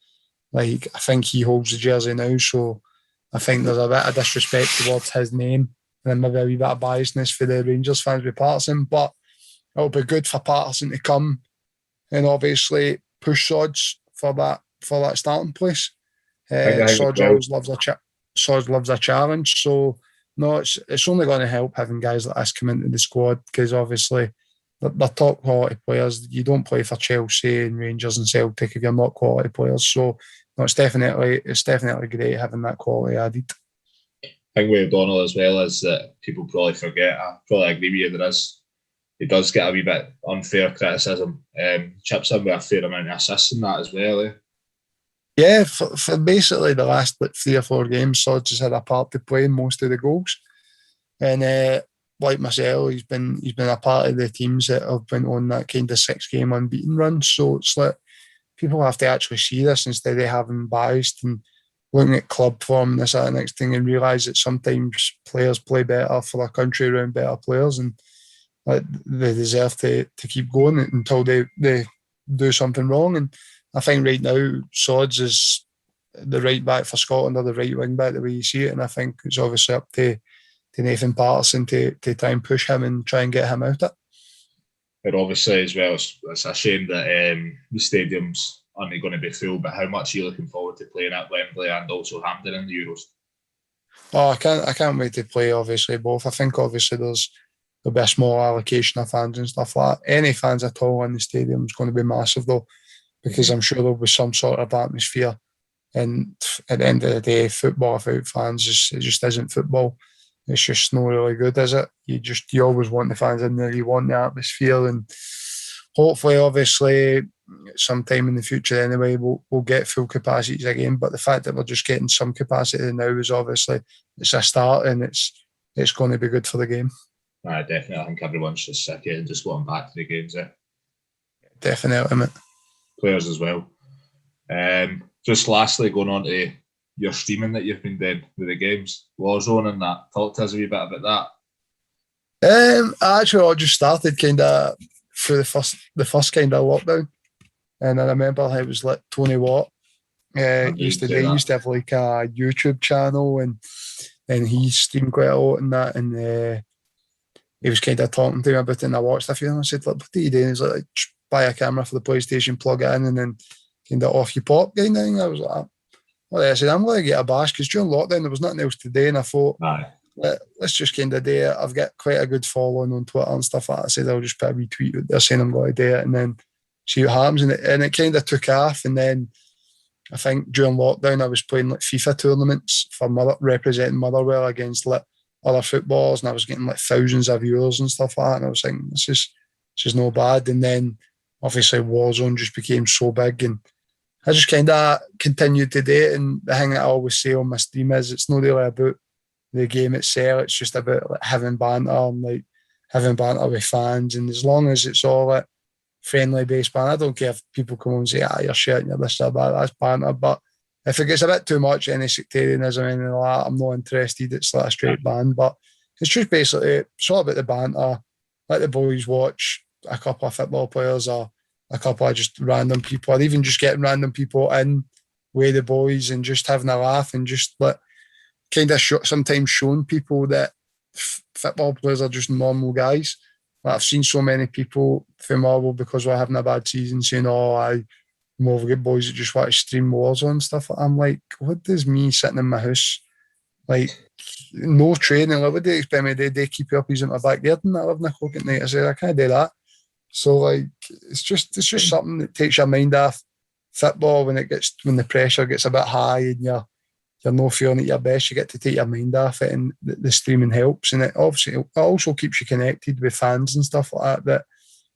like I think he holds the jersey now, so I think there's a bit of disrespect towards his name and maybe a wee bit of biasness for the Rangers fans with Patterson. But it'll be good for Patterson to come and obviously push Sods for that starting place. Sods always loves a challenge. So no, it's only going to help having guys like this come into the squad because obviously they're top quality players. You don't play for Chelsea and Rangers and Celtic if you're not quality players. So no, it's definitely great having that quality added. I think with O'Donnell as well is that people probably forget. I probably agree with you. He does get a wee bit unfair criticism. Chips in with a fair amount of assists in that as well. Yeah, for basically the last 3 or 4 games, Sods has had a part to play in most of the goals. And like myself, he's been a part of the teams that have been on that kind of 6-game unbeaten run. So it's like people have to actually see this instead of having biased and looking at club form and this, that, and next thing and realise that sometimes players play better for their country around better players and like they deserve to keep going until they do something wrong. And I think right now Sods is the right back for Scotland or the right wing back the way you see it. And I think it's obviously up to Nathan Patterson to try and push him and try and get him out of it. But obviously as well, it's a shame that the stadium's only going to be full, but how much are you looking forward to playing at Wembley and also Hampden in the Euros? Oh, I can't wait to play obviously both. I think obviously there'll be a small allocation of fans and stuff like that. Any fans at all in the stadium is going to be massive though, because I'm sure there'll be some sort of atmosphere. And at the end of the day, football without fans it just isn't football. It's just not really good, is it? You always want the fans in there. You want the atmosphere, and hopefully, obviously, sometime in the future, anyway, we'll get full capacities again. But the fact that we're just getting some capacity now is obviously it's a start, and it's going to be good for the game. Definitely, I think everyone's just sick of it and just going back to the games. Definitely, mate. Players as well. Just lastly, going on to your streaming that you've been doing with the games, Warzone and that. Talk to us a wee bit about that. Actually, I just started kind of through the first kind of lockdown, and I remember it was like Tony Watt. Used to have like a YouTube channel, and he streamed quite a lot in that, and he was kind of talking to me about it, and I watched a few, and I said, "Like, what are you doing?" He's like, "Buy a camera for the PlayStation, plug it in, and then kind of off you pop." Kind of thing. I was like, well, I said, I'm going to get a bash because during lockdown there was nothing else to do, and I thought, let's just kind of do it. I've got quite a good following on Twitter and stuff like that. I said I'll just put a retweet out there saying I'm going to do it and then see what happens. And it kind of took off. And then I think during lockdown I was playing like FIFA tournaments for representing Motherwell against like other footballers, and I was getting like thousands of viewers and stuff like that. And I was thinking, this is no bad. And then obviously Warzone just became so big, and I just kind of continued to do it. And the thing that I always say on my stream is it's not really about the game itself. It's just about like having banter and like having banter with fans. And as long as it's all like friendly based banter, I don't care if people come on and say, you're shit and you're this or that, that's banter. But if it gets a bit too much, any sectarianism or anything like that, I'm not interested. It's like a straight ban. But it's just basically, it's all about the banter. Let the boys watch a couple of football players or a couple of just random people, or even just getting random people in with the boys and just having a laugh and just kind of sometimes showing people that football players are just normal guys. Like I've seen so many people from Motherwell because we're having a bad season saying, we've got boys that just want to stream wars and stuff. I'm like, what does me sitting in my house, like, no training, like, what do they expect me to do? Keep you up in my back garden at 11 o'clock at night? I said, I can't do that. So, like, it's just something that takes your mind off football when the pressure gets a bit high and you're not feeling at your best. You get to take your mind off it, and the streaming helps. And it also keeps you connected with fans and stuff like that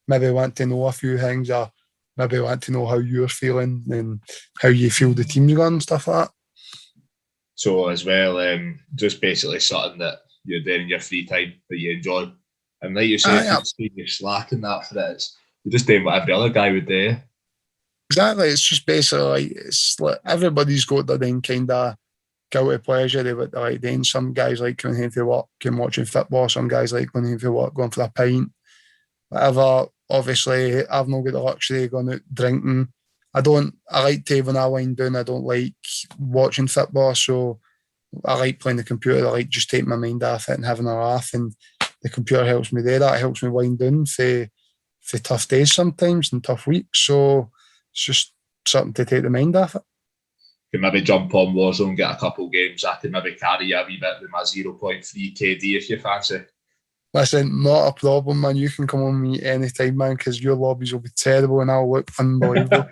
maybe want to know a few things, or maybe want to know how you're feeling and how you feel the team's going and stuff like that. So as well, just basically something that you're doing in your free time that you enjoy. And like you say, if you're slacking that for it, you're just doing what every other guy would do. Exactly. It's just basically like everybody's got their own kind of guilty pleasure they like doing. Some guys like coming home from work and watching football. Some guys like going home from work, going for a pint, whatever. Obviously, I've not got the luxury of going out drinking. I like to, when I wind down, I don't like watching football, so I like playing the computer. I like just taking my mind off it and having a laugh, and the computer helps me do that. It helps me wind down for tough days sometimes and tough weeks, so it's just something to take the mind off it. You can maybe jump on Warzone, get a couple games. I can maybe carry you a wee bit with my 0.3 KD if you fancy. Listen, not a problem, man. You can come on me anytime, man, because your lobbies will be terrible and I'll look unbelievable.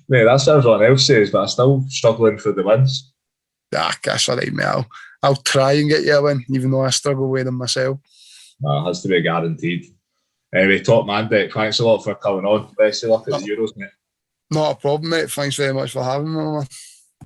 Mate, that's what everyone else says, but I'm still struggling for the wins. That's all right, mate. I'll try and get you a win, even though I struggle with them myself. It has to be guaranteed. Anyway, top man, Dick, thanks a lot for coming on. Best of luck at the Euros, mate. Not a problem, mate. Thanks very much for having me, man.